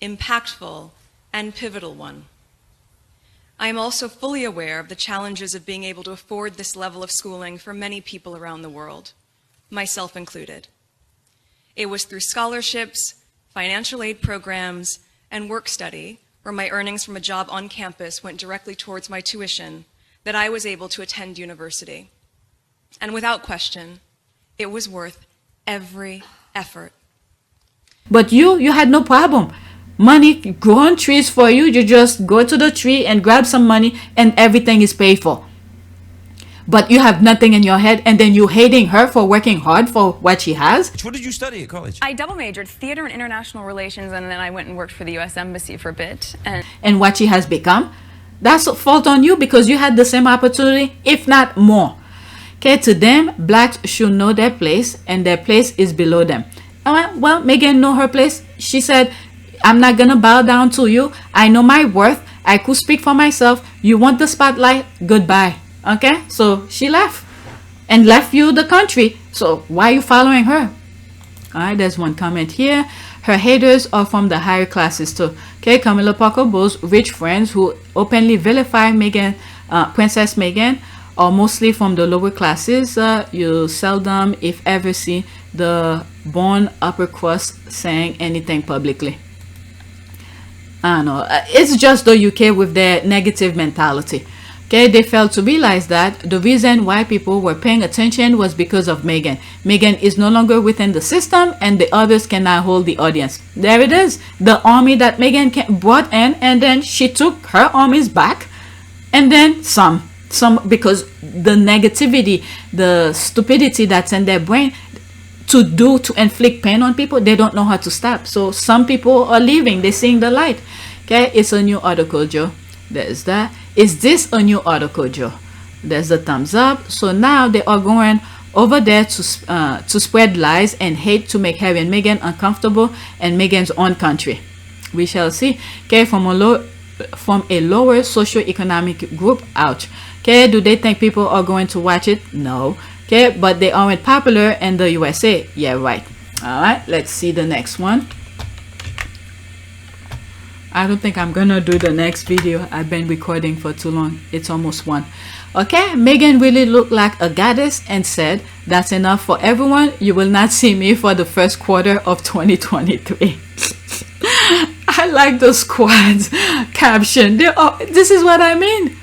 M: impactful, and pivotal one. I am also fully aware of the challenges of being able to afford this level of schooling for many people around the world, myself included. It was through scholarships, financial aid programs, and work study, where my earnings from a job on campus went directly towards my tuition, that I was able to attend university. And without question, it was worth every effort.
C: But you had no problem. Money grow on trees for you. You just go to the tree and grab some money and everything is paid for. But you have nothing in your head, and then you're hating her for working hard for what she has.
N: What did you study at college?
O: I double majored, theater and international relations, and then I went and worked for the U.S. Embassy for a bit.
C: And what she has become, that's a fault on you, because you had the same opportunity, if not more. Okay, to them, blacks should know their place, and their place is below them. Well, Meghan know her place. She said, I'm not gonna bow down to you. I know my worth. I could speak for myself. You want the spotlight? Goodbye. Okay, so she left and left you the country. So why are you following her? All right, there's one comment here. Her haters are from the higher classes too. Okay, Camilla Parker Bowles' rich friends who openly vilify Meghan, Princess Meghan, are mostly from the lower classes. You seldom, if ever, see the born upper crust saying anything publicly. I don't know. It's just the UK with their negative mentality. Okay, they failed to realize that the reason why people were paying attention was because of Meghan. Meghan is no longer within the system, and the others cannot hold the audience. There it is. The army that Meghan brought in, and then she took her armies back, and then some because the negativity, the stupidity that's in their brain to inflict pain on people, they don't know how to stop. So some people are leaving. They're seeing the light. Okay, it's a new article, Joe. There's that. Is this a new article, Joe? There's the thumbs up. So now they are going over there to spread lies and hate to make Harry and Meghan uncomfortable in Meghan's own country. We shall see. Okay, from a lower socioeconomic group. Ouch. Okay, do they think people are going to watch it? No. Okay, but they aren't popular in the USA. Yeah, right. All right, let's see the next one. I don't think I'm gonna do the next video. I've been recording for too long. It's almost 1. Okay, Meghan really looked like a goddess and said, that's enough for everyone. You will not see me for the first quarter of 2023. I like the squad's caption. This is what I mean.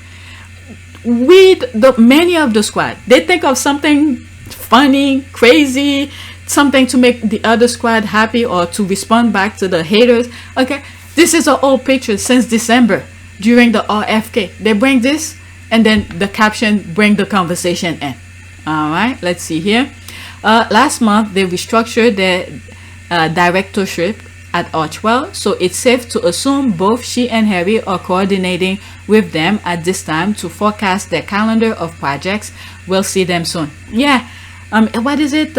C: Many of the squad, they think of something funny, crazy, something to make the other squad happy or to respond back to the haters. Okay, this is an old picture since December during the RFK. They bring this and then the caption bring the conversation in. All right, let's see here. Last month they restructured their directorship at Archwell, so it's safe to assume both she and Harry are coordinating with them at this time to forecast their calendar of projects. We'll see them soon. Yeah, what is it?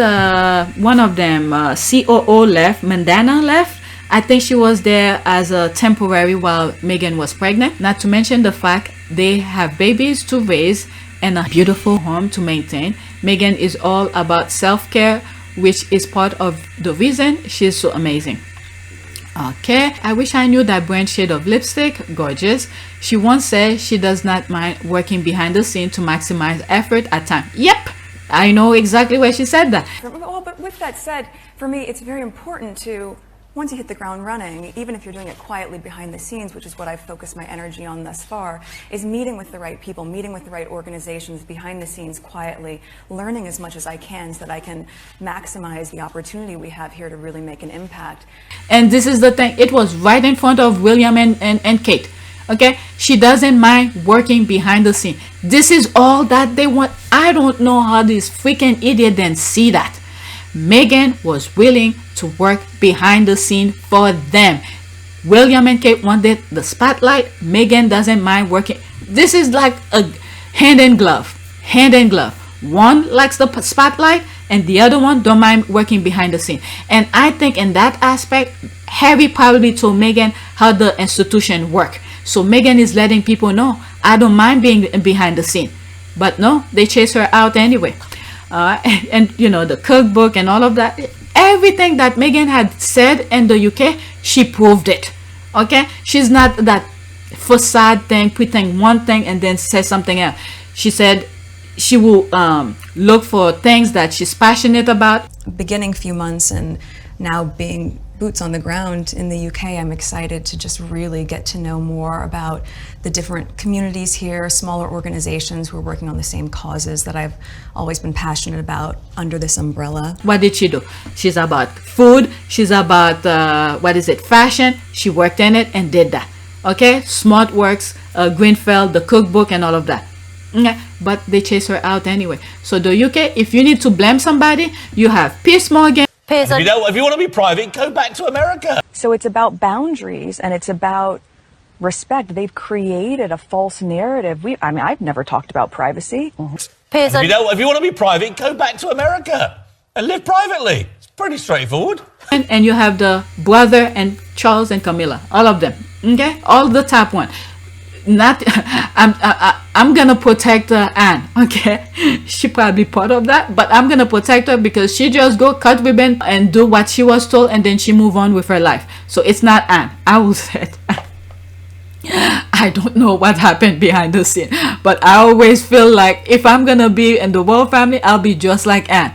C: One of them, COO left, Mandana left. I think she was there as a temporary while Meghan was pregnant. Not to mention the fact they have babies to raise and a beautiful home to maintain. Meghan is all about self-care, which is part of the reason she's so amazing. Okay, I wish I knew that brand shade of lipstick. Gorgeous. She once said she does not mind working behind the scene to maximize effort at times. Yep, I know exactly where she said that.
O: Well, but with that said, for me, it's very important to
K: once you hit the ground running, even if you're doing it quietly behind the scenes, which is what I've focused my energy on thus far, is meeting with the right people, meeting with the right organizations behind the scenes quietly, learning as much as I can so that I can maximize the opportunity we have here to really make an impact.
C: And this is the thing, it was right in front of William and Kate. Okay, she doesn't mind working behind the scene. This is all that they want. I don't know how this freaking idiot didn't see that. Meghan was willing to work behind the scene for them. William and Kate wanted the spotlight. Meghan doesn't mind working. This is like a hand in glove. Hand in glove. One likes the spotlight and the other one don't mind working behind the scene. And I think in that aspect, Harry probably told Meghan how the institution work. So Meghan is letting people know, I don't mind being behind the scene. But no, they chase her out anyway. And you know, the cookbook and all of that, everything that Meghan had said in the UK, she proved it. Okay, she's not that facade thing, pretend one thing and then say something else. She said she will look for things that she's passionate about.
K: Beginning few months and now being boots on the ground in the UK, I'm excited to just really get to know more about the different communities here, smaller organizations who are working on the same causes that I've always been passionate about under this umbrella.
C: What did she do? She's about food, she's about fashion. She worked in it and did that. Okay, Smart Works, Greenfield, the cookbook and all of that. Okay. But they chase her out anyway. So the UK, if you need to blame somebody, you have Piers Morgan.
F: If you want to be private, go back to America.
N: So it's about boundaries and it's about respect. They've created a false narrative. I've never talked about privacy.
F: If you want to be private, go back to America and live privately. It's pretty straightforward.
C: And you have the brother and Charles and Camilla, all of them. Okay, all the top one. Not I'm gonna protect Anne. Okay, she probably part of that, but I'm gonna protect her because she just go cut ribbon and do what she was told and then she move on with her life. So it's not Anne. I will say it. I don't know what happened behind the scene, but I always feel like if I'm gonna be in the royal family, I'll be just like Anne.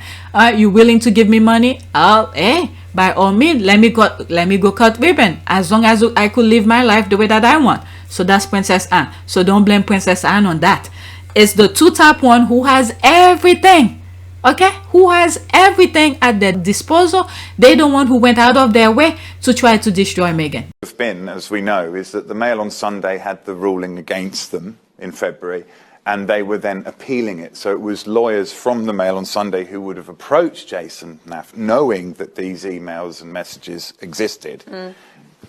C: You willing to give me money? By all means, let me go cut ribbon, as long as I could live my life the way that I want. So that's Princess Anne. So don't blame Princess Anne on that. It's the two top one who has everything. Okay? Who has everything at their disposal. They the one who went out of their way to try to destroy Meghan.
P: Have been, as we know, is that the Mail on Sunday had the ruling against them in February, and they were then appealing it. So it was lawyers from the Mail on Sunday who would have approached Jason Naff, knowing that these emails and messages existed.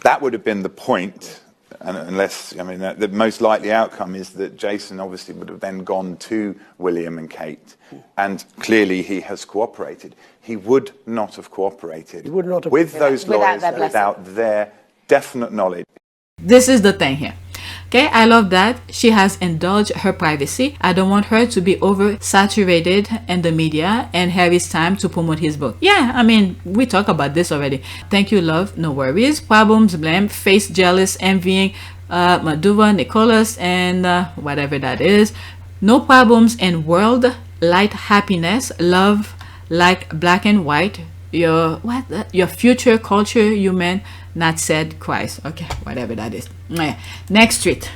P: That would have been the point. And unless, the most likely outcome is that Jason obviously would have then gone to William and Kate, and clearly he has cooperated. He would not have cooperated with those lawyers without their definite knowledge.
C: This is the thing here. Okay, I love that she has indulged her privacy. I don't want her to be oversaturated in the media and have his time to promote his book. Yeah, we talk about this already. Thank you, love. No worries. Problems, blame, face, jealous, envying, Maduva, Nicholas, and whatever that is. No problems in world, light, happiness, love, like black and white. Your future culture, human, not said Christ. Okay, whatever that is. Next tweet.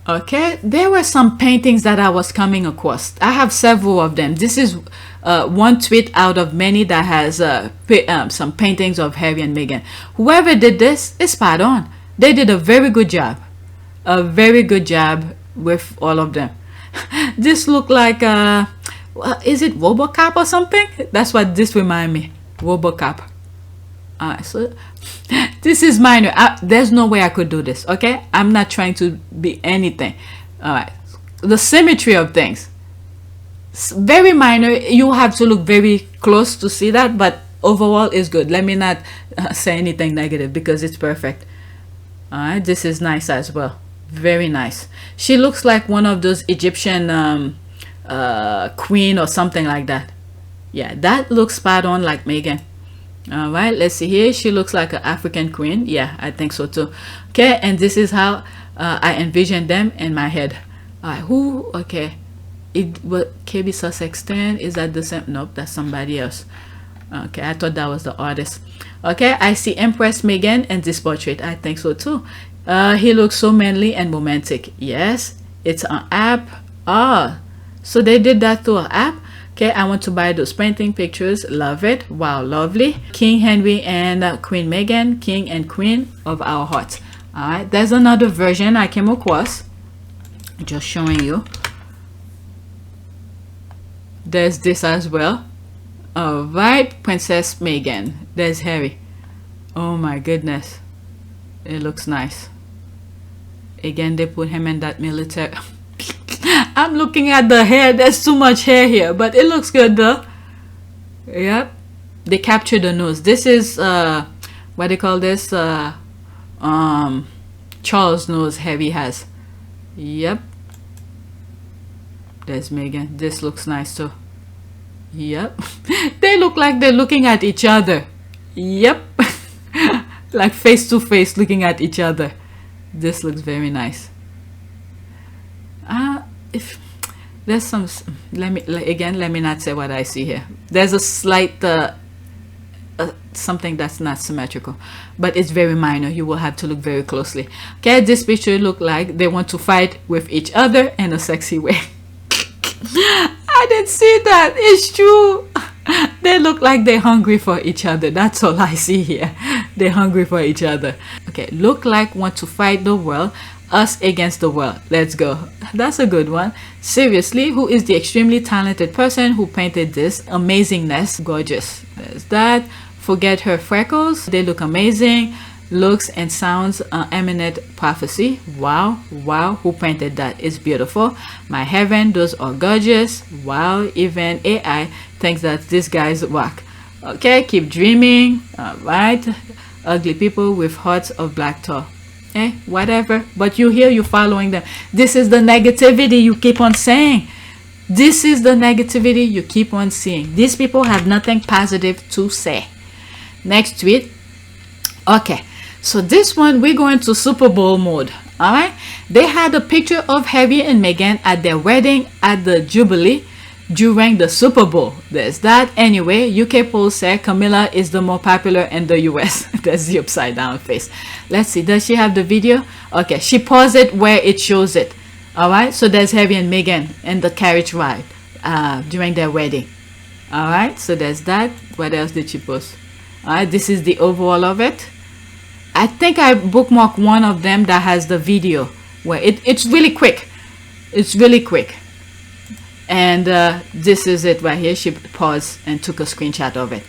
C: Okay, there were some paintings that I was coming across. I have several of them. This is one tweet out of many that has some paintings of Harry and Meghan. Whoever did this is spot on. They did a very good job. A very good job with all of them. This looked like is it RoboCop or something? That's what this remind me. RoboCop. So this is minor. There's no way I could do this. Okay, I'm not trying to be anything. All right, the symmetry of things, very minor. You have to look very close to see that, but overall is good. Let me not say anything negative because it's perfect. All right, this is nice as well. Very nice. She looks like one of those Egyptian queen or something like that. Yeah, that looks spot on like Meghan. All right, let's see here. She looks like an African queen. Yeah, I think so too. Okay, and this is how I envision them in my head. Okay, it what KB Sussex 10, is that the same? Nope, that's somebody else. Okay, I thought that was the artist. Okay, I see Empress Meghan in this portrait. I think so too. He looks so manly and romantic. Yes, it's an app. So they did that through an app. Okay, I want to buy those painting pictures. Love it. Wow, lovely. King Henry and Queen Meghan, king and queen of our hearts. All right, there's another version I came across. Just showing you. There's this as well. All right, Princess Meghan. There's Harry. Oh my goodness, it looks nice. Again, they put him in that military. I'm looking at the hair. There's too much hair here, but it looks good though. Yep, they captured the nose. This is what they call this, Charles nose Harry has. Yep, there's Meghan. This looks nice too. Yep. They look like they're looking at each other. Yep. Like face to face looking at each other. This looks very nice. If there's some, let me not say what I see here. There's a slight something that's not symmetrical, but it's very minor. You will have to look very closely. Okay, this picture look like they want to fight with each other in a sexy way. I didn't see that. It's true. They look like they're hungry for each other. That's all I see here. They're hungry for each other. Okay, look like want to fight the world. Us against the world. Let's go. That's a good one. Seriously, who is the extremely talented person who painted this amazingness? Gorgeous. There's that. Forget her freckles. They look amazing. Looks and sounds eminent prophecy. Wow, wow, who painted that? It's beautiful. My heaven, those are gorgeous. Wow, even AI thinks that this guy's whack. Okay, keep dreaming. All right, ugly people with hearts of black tar. Whatever, but you here, you following them. This is the negativity you keep on saying. This is the negativity you keep on seeing. These people have nothing positive to say. Next tweet. Okay, so this one, we're going to Super Bowl mode. All right, they had a picture of Harry and Meghan at their wedding at the Jubilee during the Super Bowl. There's that. Anyway, UK polls say Camilla is the more popular in the US. That's the upside down face. Let's see, does she have the video? Okay, she paused it where it shows it. All right, so there's Harry and Meghan in the carriage ride during their wedding. All right, so there's that. What else did she post? All right, this is the overall of it. I think I bookmarked one of them that has the video where it's really quick. It's really quick. And this is it right here. She paused and took a screenshot of it.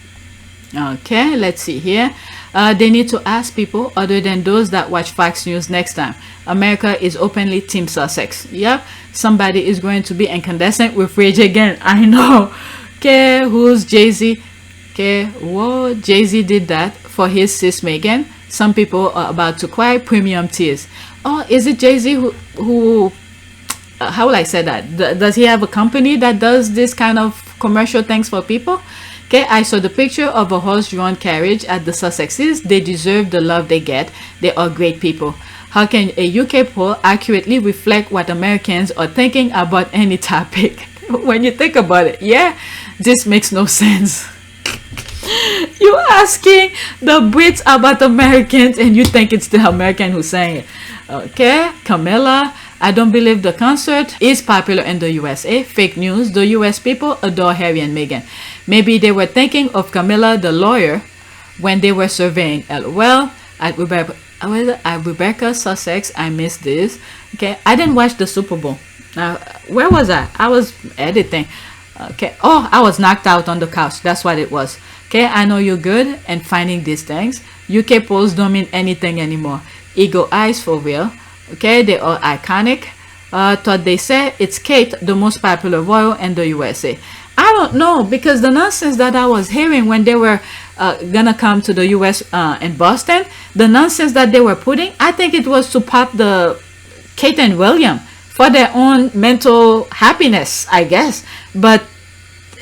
C: Okay, let's see here. They need to ask people other than those that watch Fox News next time. America is openly Team Sussex. Yep, somebody is going to be incandescent with rage again. I know. Okay, who's Jay-Z? Okay, whoa, Jay-Z did that for his sis Meghan. Some people are about to cry. Premium tears. Oh, is it Jay-Z who how will I say that? Does he have a company that does this kind of commercial things for people? Okay, I saw the picture of a horse-drawn carriage at the Sussexes. They deserve the love they get. They are great people. How can a UK poll accurately reflect what Americans are thinking about any topic? When you think about it, yeah, this makes no sense. You're asking the Brits about Americans and you think it's the American who's saying it. Okay, Camilla. I don't believe the concert is popular in the USA. Fake news. The US people adore Harry and Meghan. Maybe they were thinking of Camilla the lawyer when they were surveying. LOL. At Rebecca Sussex, I missed this. Okay, I didn't watch the Super Bowl. Where was I? I was editing. Okay. Oh, I was knocked out on the couch. That's what it was. Okay, I know you're good and finding these things. UK polls don't mean anything anymore. Eagle eyes for real. Okay, they are iconic. Thought they said it's Kate, the most popular royal in the USA. I don't know, because the nonsense that I was hearing when they were gonna come to the US in Boston, the nonsense that they were putting, I think it was to pop the Kate and William for their own mental happiness, I guess. But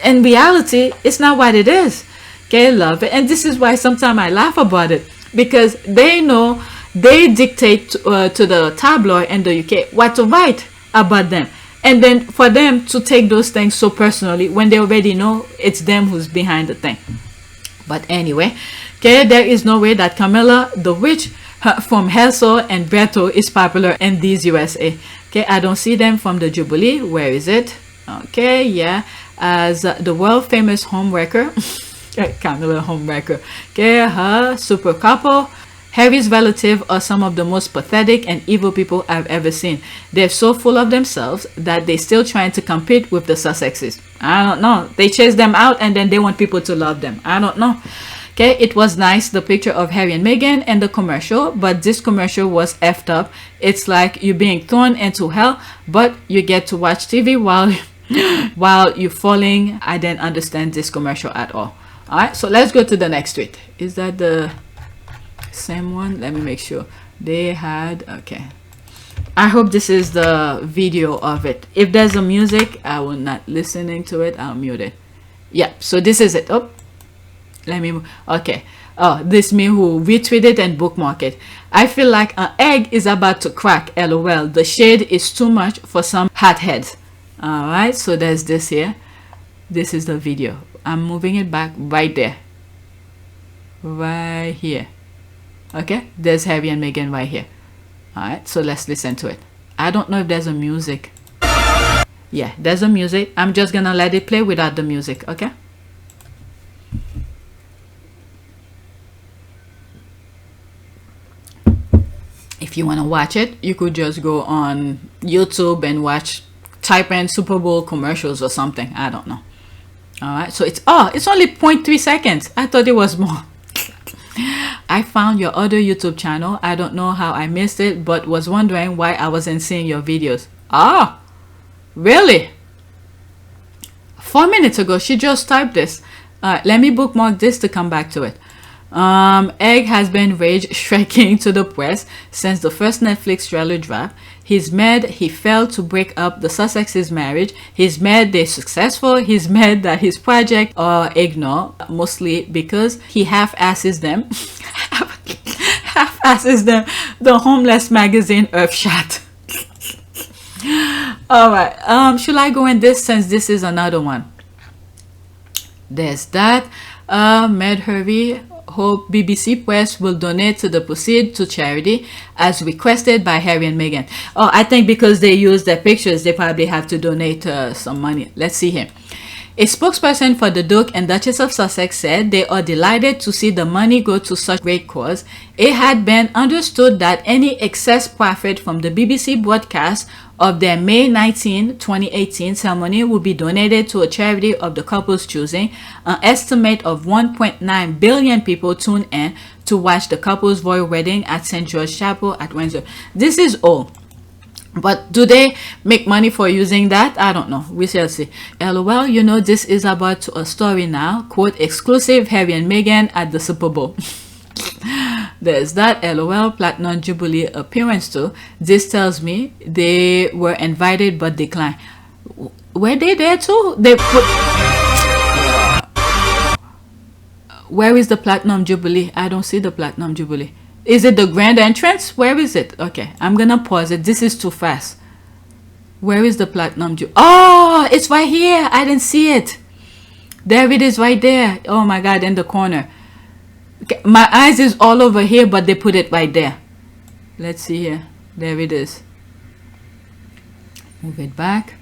C: in reality, it's not what it is. Okay, love it. And this is why sometimes I laugh about it, because they know they dictate to the tabloid in the UK what to write about them, and then for them to take those things so personally when they already know it's them who's behind the thing. But anyway, okay, there is no way that Camilla the witch from Helsel and Beto is popular in these USA. Okay, I don't see them from the Jubilee. Where is it? Okay, yeah, as the world famous homewrecker, Camilla homewrecker. Okay, her super couple. Harry's relatives are some of the most pathetic and evil people I've ever seen. They're so full of themselves that they're still trying to compete with the Sussexes. I don't know. They chase them out and then they want people to love them. I don't know. Okay, it was nice, the picture of Harry and Meghan and the commercial, but this commercial was effed up. It's like you're being thrown into hell, but you get to watch TV while you're falling. I didn't understand this commercial at all. All right, so let's go to the next tweet. Is that the same one? Let me make sure. They had, okay, I hope this is the video of it. If there's a music, I will not listening to it. I'll mute it. Yeah, so this is it. Oh, let me, okay. Oh, this me who retweeted and bookmark it. I feel like an egg is about to crack. LOL. The shade is too much for some hotheads. All right, so there's this here. This is the video. I'm moving it back right there, right here. Okay, there's Harry and Meghan right here. All right, so let's listen to it. I don't know if there's a music. Yeah, there's a music. I'm just gonna let it play without the music. Okay. If you want to watch it, you could just go on YouTube and watch, type in Super Bowl commercials or something. I don't know. All right, so it's only 0.3 seconds. I thought it was more. I found your other YouTube channel. I don't know how I missed it, but was wondering why I wasn't seeing your videos. Ah, really? 4 minutes ago, she just typed this. Let me bookmark this to come back to it. Egg has been rage striking to the press since the first Netflix trailer dropped. He's mad he failed to break up the Sussexes' marriage. He's mad they're successful. He's mad that his project are ignored, mostly because he half-asses them. Half-asses them. The homeless magazine Earthshot. All right. Should I go in this since this is another one? There's that. Med Harvey. Hope BBC Press will donate to the proceeds to charity as requested by Harry and Meghan. Oh, I think because they use their pictures, they probably have to donate some money. Let's see here. A spokesperson for the Duke and Duchess of Sussex said they are delighted to see the money go to such great cause. It had been understood that any excess profit from the BBC broadcast of their May 19, 2018 ceremony will be donated to a charity of the couple's choosing. An estimate of 1.9 billion people tuned in to watch the couple's royal wedding at St. George Chapel at Windsor. This is all. But do they make money for using that? I don't know. We shall see. LOL, you know, this is about a story now. Quote, exclusive Harry and Meghan at the Super Bowl. There's that. LOL, Platinum Jubilee appearance too. This tells me they were invited but declined. Were they there too? They put... Where is the Platinum Jubilee? I don't see the Platinum Jubilee. Is it the grand entrance? Where is it? Okay, I'm gonna pause it. This is too fast. Where is the Platinum Jubilee? Oh, it's right here. I didn't see it. There it is right there. Oh my God, in the corner. Okay, my eyes is all over here, but they put it right there. Let's see here. There it is. Move it back.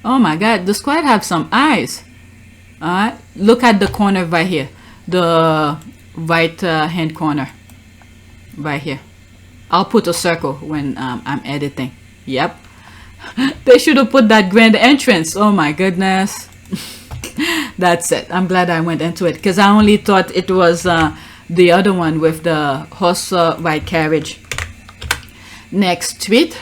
C: Oh my God, the squad have some eyes. All right, look at the corner right here. The right hand corner right here. I'll put a circle when I'm editing. Yep. They should have put that grand entrance. Oh my goodness. That's it. I'm glad I went into it because I only thought it was the other one with the horse ride carriage. Next tweet.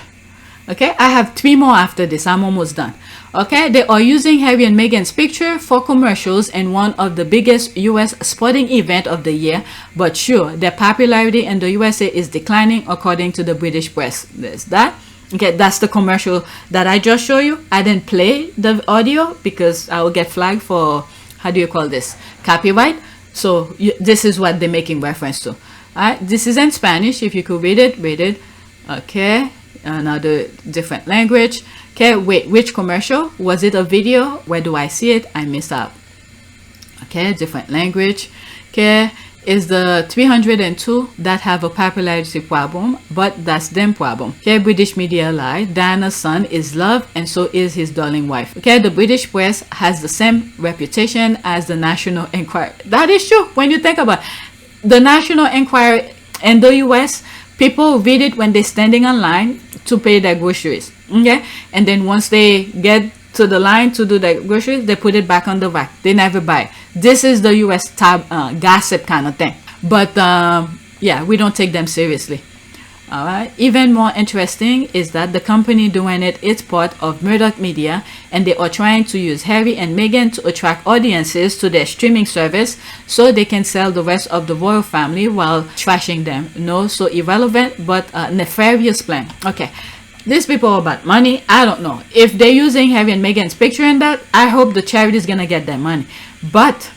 C: Okay, I have 3 more after this. I'm almost done. Okay, they are using Harry and Meghan's picture for commercials in one of the biggest US sporting event of the year, but sure, their popularity in the USA is declining according to the British press. There's that. Okay, that's the commercial that I just showed you. I didn't play the audio because I will get flagged for, how do you call this, copyright. So this is what they're making reference to. All right, this is in Spanish. If you could read it, read it. Okay, another different language. Okay, wait, which commercial? Was it a video? Where do I see it? I missed out. Okay, different language. Okay, is the 302 that have a popularity problem, but that's them problem. Okay, British media lie. Diana's son is loved and so is his darling wife. Okay, the British press has the same reputation as the National Enquirer. That is true when you think about it. The National Enquirer in the US, people read it when they're standing online to pay their groceries. Okay, and then once they get to the line to do the groceries, they put it back on the rack. They never buy it. This is the US gossip kind of thing. But yeah, we don't take them seriously. All right. Even more interesting is that the company doing it is part of Murdoch Media, and they are trying to use Harry and Meghan to attract audiences to their streaming service so they can sell the rest of the royal family while trashing them. No, so irrelevant but nefarious plan. Okay. These people are about money. I don't know. If they're using Harry and Meghan's picture in that, I hope the charity is going to get their money. But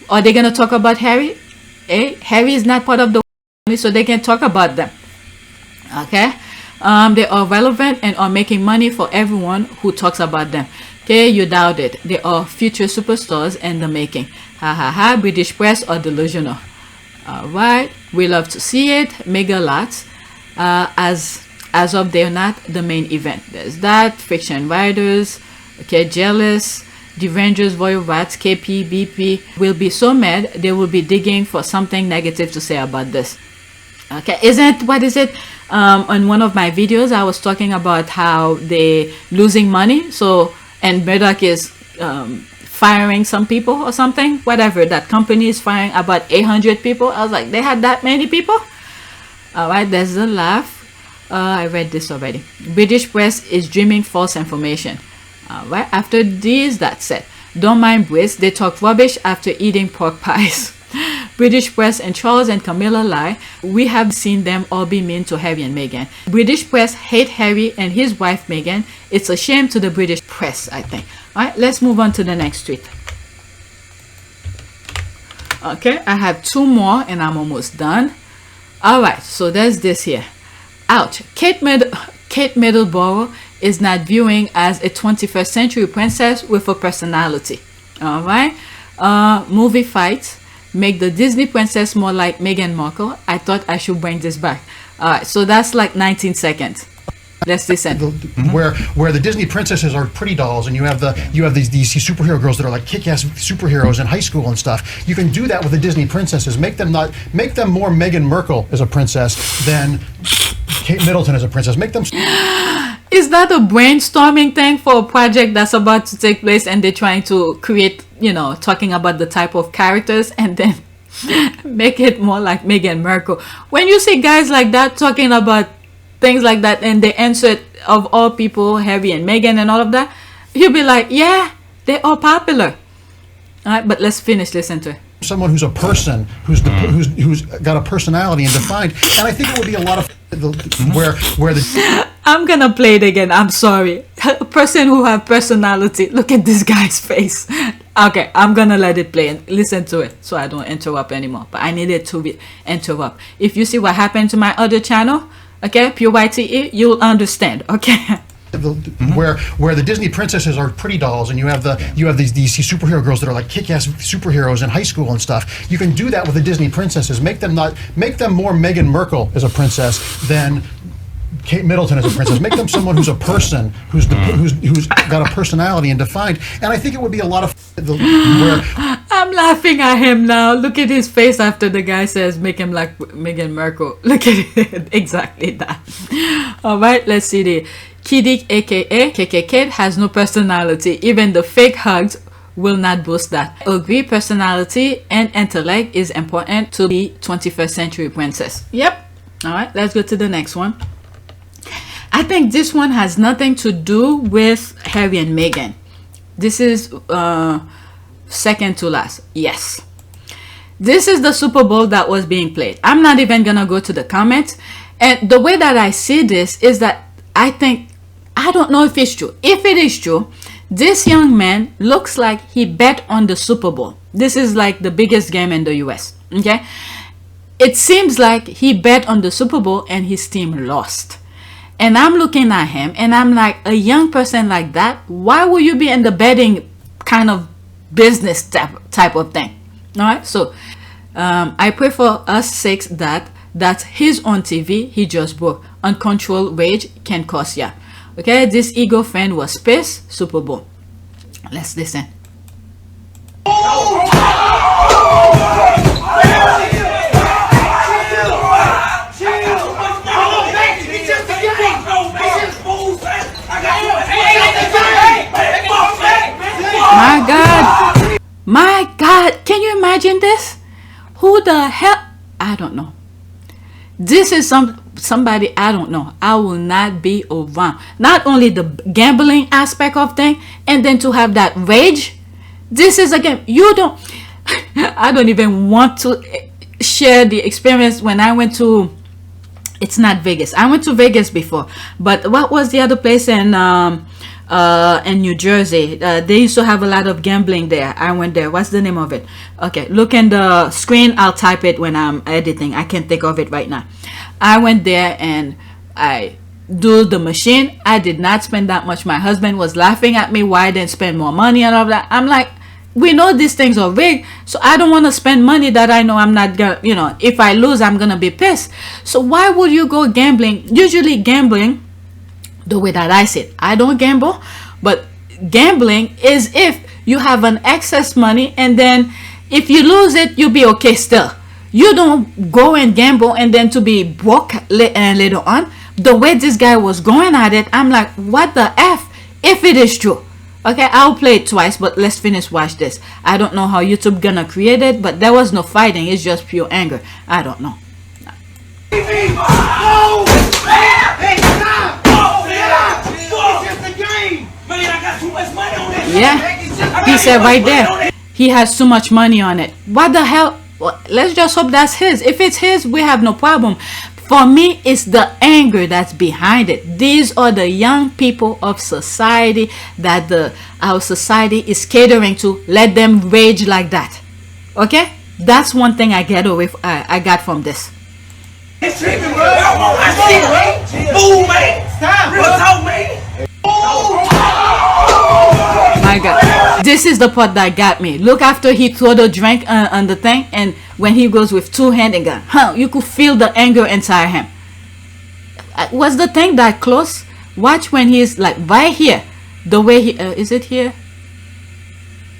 C: are they going to talk about Harry? Harry is not part of the family, so they can talk about them. Okay, they are relevant and are making money for everyone who talks about them. Okay, you doubt it. They are future superstars in the making. Ha ha ha. British press are delusional. All right, we love to see it. Mega lots. As of they're not the main event. There's that. Fiction writers. Okay, jealous. The Rangers, Royal Rats, KP, BP will be so mad they will be digging for something negative to say about this. Okay, what is it? On one of my videos, I was talking about how they losing money. So, and Murdoch is firing some people or something. Whatever, that company is firing about 800 people. I was like, they had that many people? All right, there's a laugh. I read this already. British press is dreaming false information. Right after this, that's it. Don't mind Brits, they talk rubbish after eating pork pies. British press and Charles and Camilla lie. We have seen them all be mean to Harry and Meghan. British press hate Harry and his wife Meghan. It's a shame to the British press, I think. Alright, let's move on to the next tweet. Okay, I have two more and I'm almost done. Alright, so there's this here. Ouch. Kate Middlesborough is not viewing as a 21st century princess with a personality. All right. Movie fights make the Disney princess more like Meghan Markle. I thought I should bring this back. All right. So that's like 19 seconds. Let's listen.
Q: Where the Disney princesses are pretty dolls, and you have these superhero girls that are like kick-ass superheroes in high school and stuff. You can do that with the Disney princesses. Make them more Meghan Markle as a princess than Kate Middleton as a princess. Make them.
C: Is that a brainstorming thing for a project that's about to take place, and they're trying to create, talking about the type of characters and then make it more like Meghan Markle? When you see guys like that talking about things like that, and they answer of all people, Harry and Meghan and all of that, you'll be like, yeah, they are popular. All right, but let's finish listening to it.
Q: Someone who's a person, who's got a personality and defined, and I think it would be a lot of where the.
C: I'm gonna play it again. I'm sorry. A person who have personality. Look at this guy's face. Okay, I'm gonna let it play and listen to it so I don't interrupt anymore. But I needed to interrupt. If you see what happened to my other channel, okay, PYTE, you'll understand. Okay.
Q: Where the Disney princesses are pretty dolls, and you have these superhero girls that are like kick-ass superheroes in high school and stuff. You can do that with the Disney princesses. Make them more Meghan Markle as a princess than Kate Middleton as a princess. Make them someone who's a person, who's got a personality and defined. And I think it would be a lot of
C: I'm laughing at him now. Look at his face after the guy says make him like Meghan Markle. Look at it. Exactly that. All right, let's see the Kiddick aka KK Kid has no personality. Even the fake hugs will not boost that. Agree, personality and intellect is important to be 21st century princess. Yep. All right, let's go to the next one. I think this one has nothing to do with Harry and Meghan. This is second to last. Yes. This is the Super Bowl that was being played. I'm not even gonna go to the comments. And the way that I see this is that I don't know if it's true. If it is true, this young man looks like he bet on the Super Bowl. This is like the biggest game in the US. Okay. It seems like he bet on the Super Bowl and his team lost. And I'm looking at him and I'm like, a young person like that, why would you be in the betting kind of business type of thing. All right, so I pray for us sakes that that's his own TV he just broke. Uncontrolled rage can cost ya. Okay, this ego fan was pissed. Super Bowl. Let's listen. My God, my God, can you imagine this? Who the hell? I don't know. This is somebody I don't know. I will not be around. Not only the gambling aspect of thing, and then to have that rage. This is again, you don't. I don't even want to share the experience when I went to. It's not Vegas. I went to Vegas before, but what was the other place in New Jersey? They used to have a lot of gambling there. I went there. What's the name of it? Okay, look in the screen. I'll type it when I'm editing. I can't think of it right now. I went there and I do the machine. I did not spend that much. My husband was laughing at me why I didn't spend more money and all that. I'm like, we know these things are rigged, so I don't want to spend money that I know I'm not gonna, you know, if I lose, I'm gonna be pissed. So why would you go gambling? Usually gambling, the way that I see it, I don't gamble, but gambling is if you have an excess money and then if you lose it, you'll be okay still. You don't go and gamble and then to be broke later on. The way this guy was going at it, I'm like, what the F if it is true? Okay, I'll play it twice, but let's finish watch this. I don't know how YouTube gonna create it, but there was no fighting. It's just pure anger. I don't know. Yeah, he said right there, he has too much money on it. What the hell? Well, let's just hope that's his. If it's his, we have no problem. For me, it's the anger that's behind it. These are the young people of society that our society is catering to. Let them rage like that. Okay? That's one thing I get away. I got from this. My God, this is the part that got me. Look, after he threw the drink on the thing, and when he goes with two hands and gun, you could feel the anger inside him. Was the thing that close? Watch when he's like right here. The way he is it here?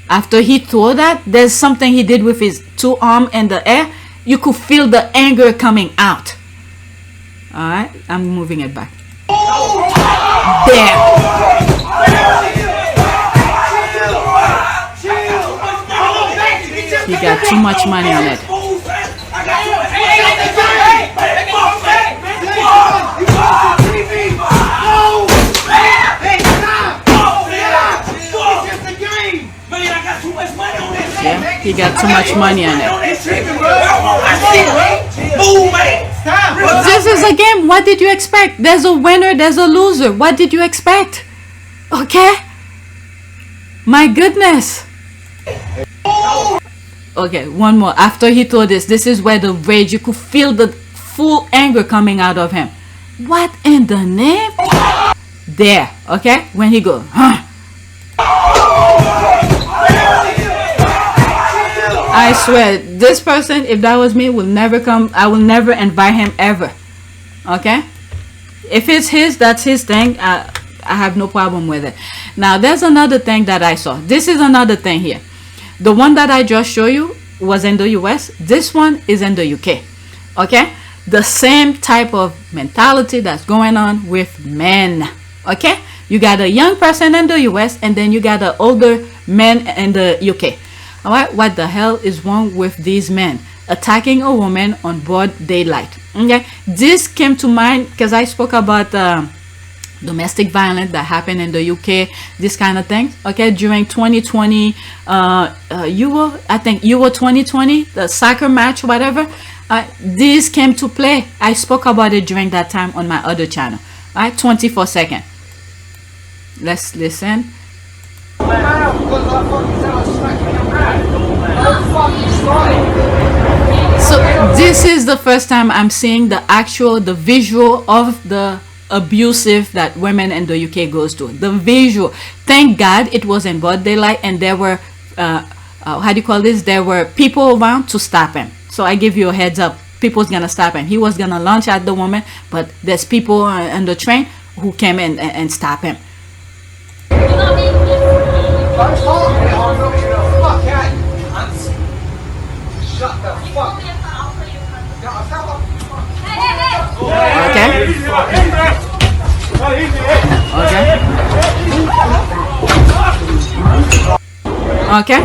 C: After he threw that, there's something he did with his two arms in the air. You could feel the anger coming out. All right, I'm moving it back. There. He got too much money on it. Yeah, he got too much money on it. This is a game. What did you expect? There's a winner, there's a loser. What did you expect? Okay? My goodness. Okay, one more. After he told this is where the rage, you could feel the full anger coming out of him. What in the name? There, okay? When he goes, I swear, this person, if that was me, will never come. I will never invite him ever. Okay? If it's his, that's his thing. I have no problem with it. Now, there's another thing that I saw. This is another thing here. The one that I just showed you was in the US. This one is in the UK. Okay? The same type of mentality that's going on with men. Okay? You got a young person in the US and then you got an older man in the UK. Alright? What the hell is wrong with these men? Attacking a woman on broad daylight. Okay? This came to mind because I spoke about domestic violence that happened in the UK, this kind of thing. Okay, during 2020 Euro, I think Euro 2020, the soccer match, whatever, this came to play. I spoke about it during that time on my other channel. All right, 24 seconds. Let's listen. So this is the first time I'm seeing the visual of the abusive that women in the UK goes to. The visual. Thank God it was in broad daylight and there were how do you call this? There were people around to stop him. So I give you a heads up. People's gonna stop him. He was gonna launch at the woman, but there's people on the train who came in and stop him. Okay.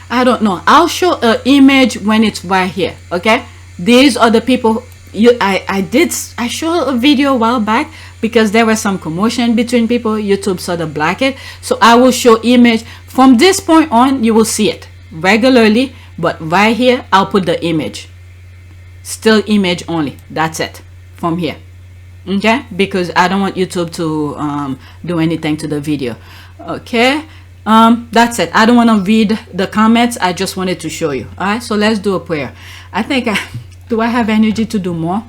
C: I don't know. I'll show an image when it's right here. Okay. These are the people. I showed a video a while back because there was some commotion between people. YouTube sort of blocked it. So I will show image from this point on. You will see it regularly, but right here I'll put the image. Still image only. That's it from here. Okay, because I don't want YouTube to do anything to the video. Okay, that's it. I don't want to read the comments. I just wanted to show you. All right, so let's do a prayer. I think do I have energy to do more?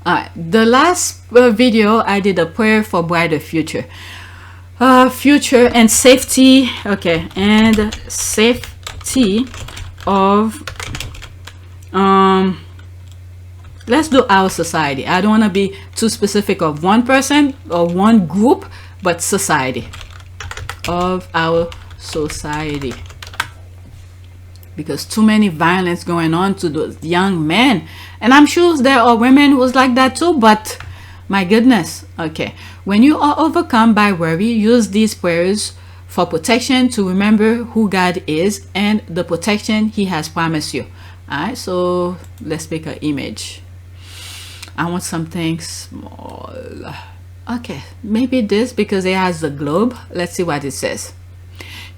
C: All right, the last video I did a prayer for brighter future, future and safety. Okay, and safety of let's do our society. I don't want to be too specific of one person or one group, but society, of our society, because too many violence going on to those young men, and I'm sure there are women who's like that too, but my goodness. Okay, when you are overcome by worry, use these prayers for protection to remember who God is and the protection he has promised you. All right, so let's pick an image. I want something small. Okay, maybe this, because it has the globe. Let's see what it says.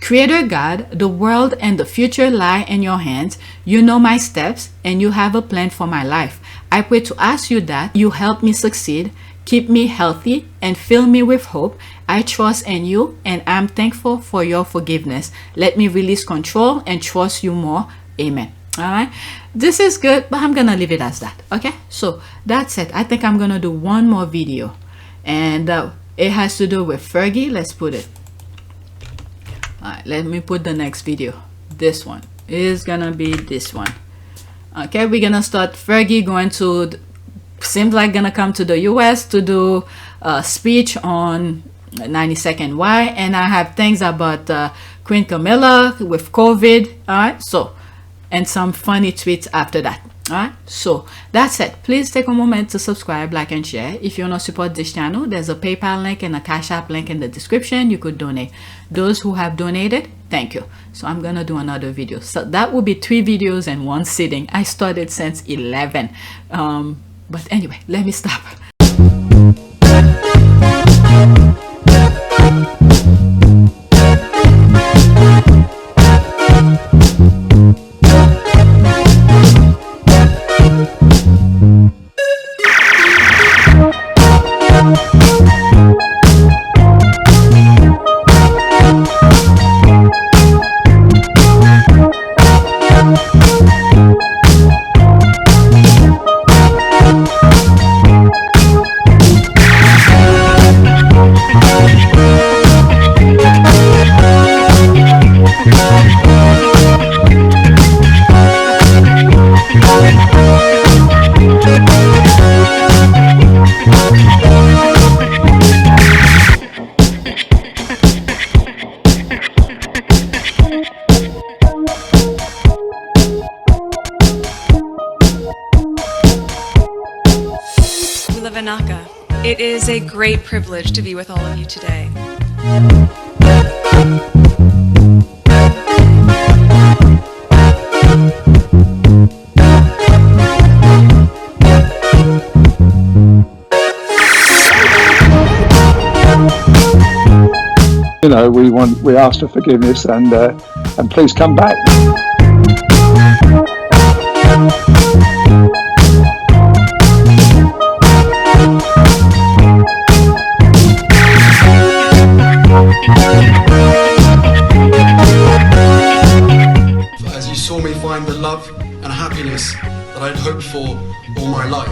C: Creator God, the world and the future lie in your hands. You know my steps and you have a plan for my life. I pray to ask you that you help me succeed, keep me healthy, and fill me with hope. I trust in you and I'm thankful for your forgiveness. Let me release control and trust you more. Amen. All right, this is good, but I'm gonna leave it as that. Okay, so that's it. I think I'm gonna do one more video, and it has to do with Fergie. Let's put it. All right, let me put the next video. This one is gonna be this one. Okay, we're gonna start Fergie going to, seems like gonna come to the US to do a speech on 92nd Y, and I have things about Queen Camilla with COVID. All right, so, and some funny tweets after that. All right, so that's it. Please take a moment to subscribe, like, and share. If you want to support this channel, there's a PayPal link and a Cash App link in the description. You could donate. Those who have donated, thank you. So I'm gonna do another video. So that will be 3 videos in one sitting. I started since 11, but anyway, let me stop.
M: It is a great privilege to be with all of you today.
R: You know, we ask for forgiveness and please come back.
S: As you saw me find the love and happiness that I'd hoped for all my life.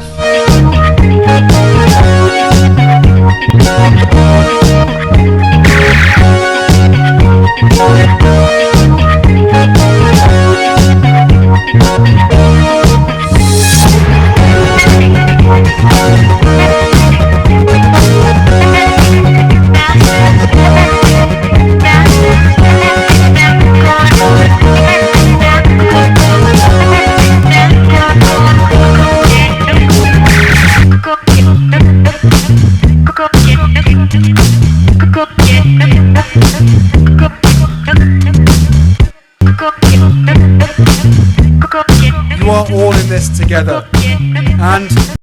S: this together. And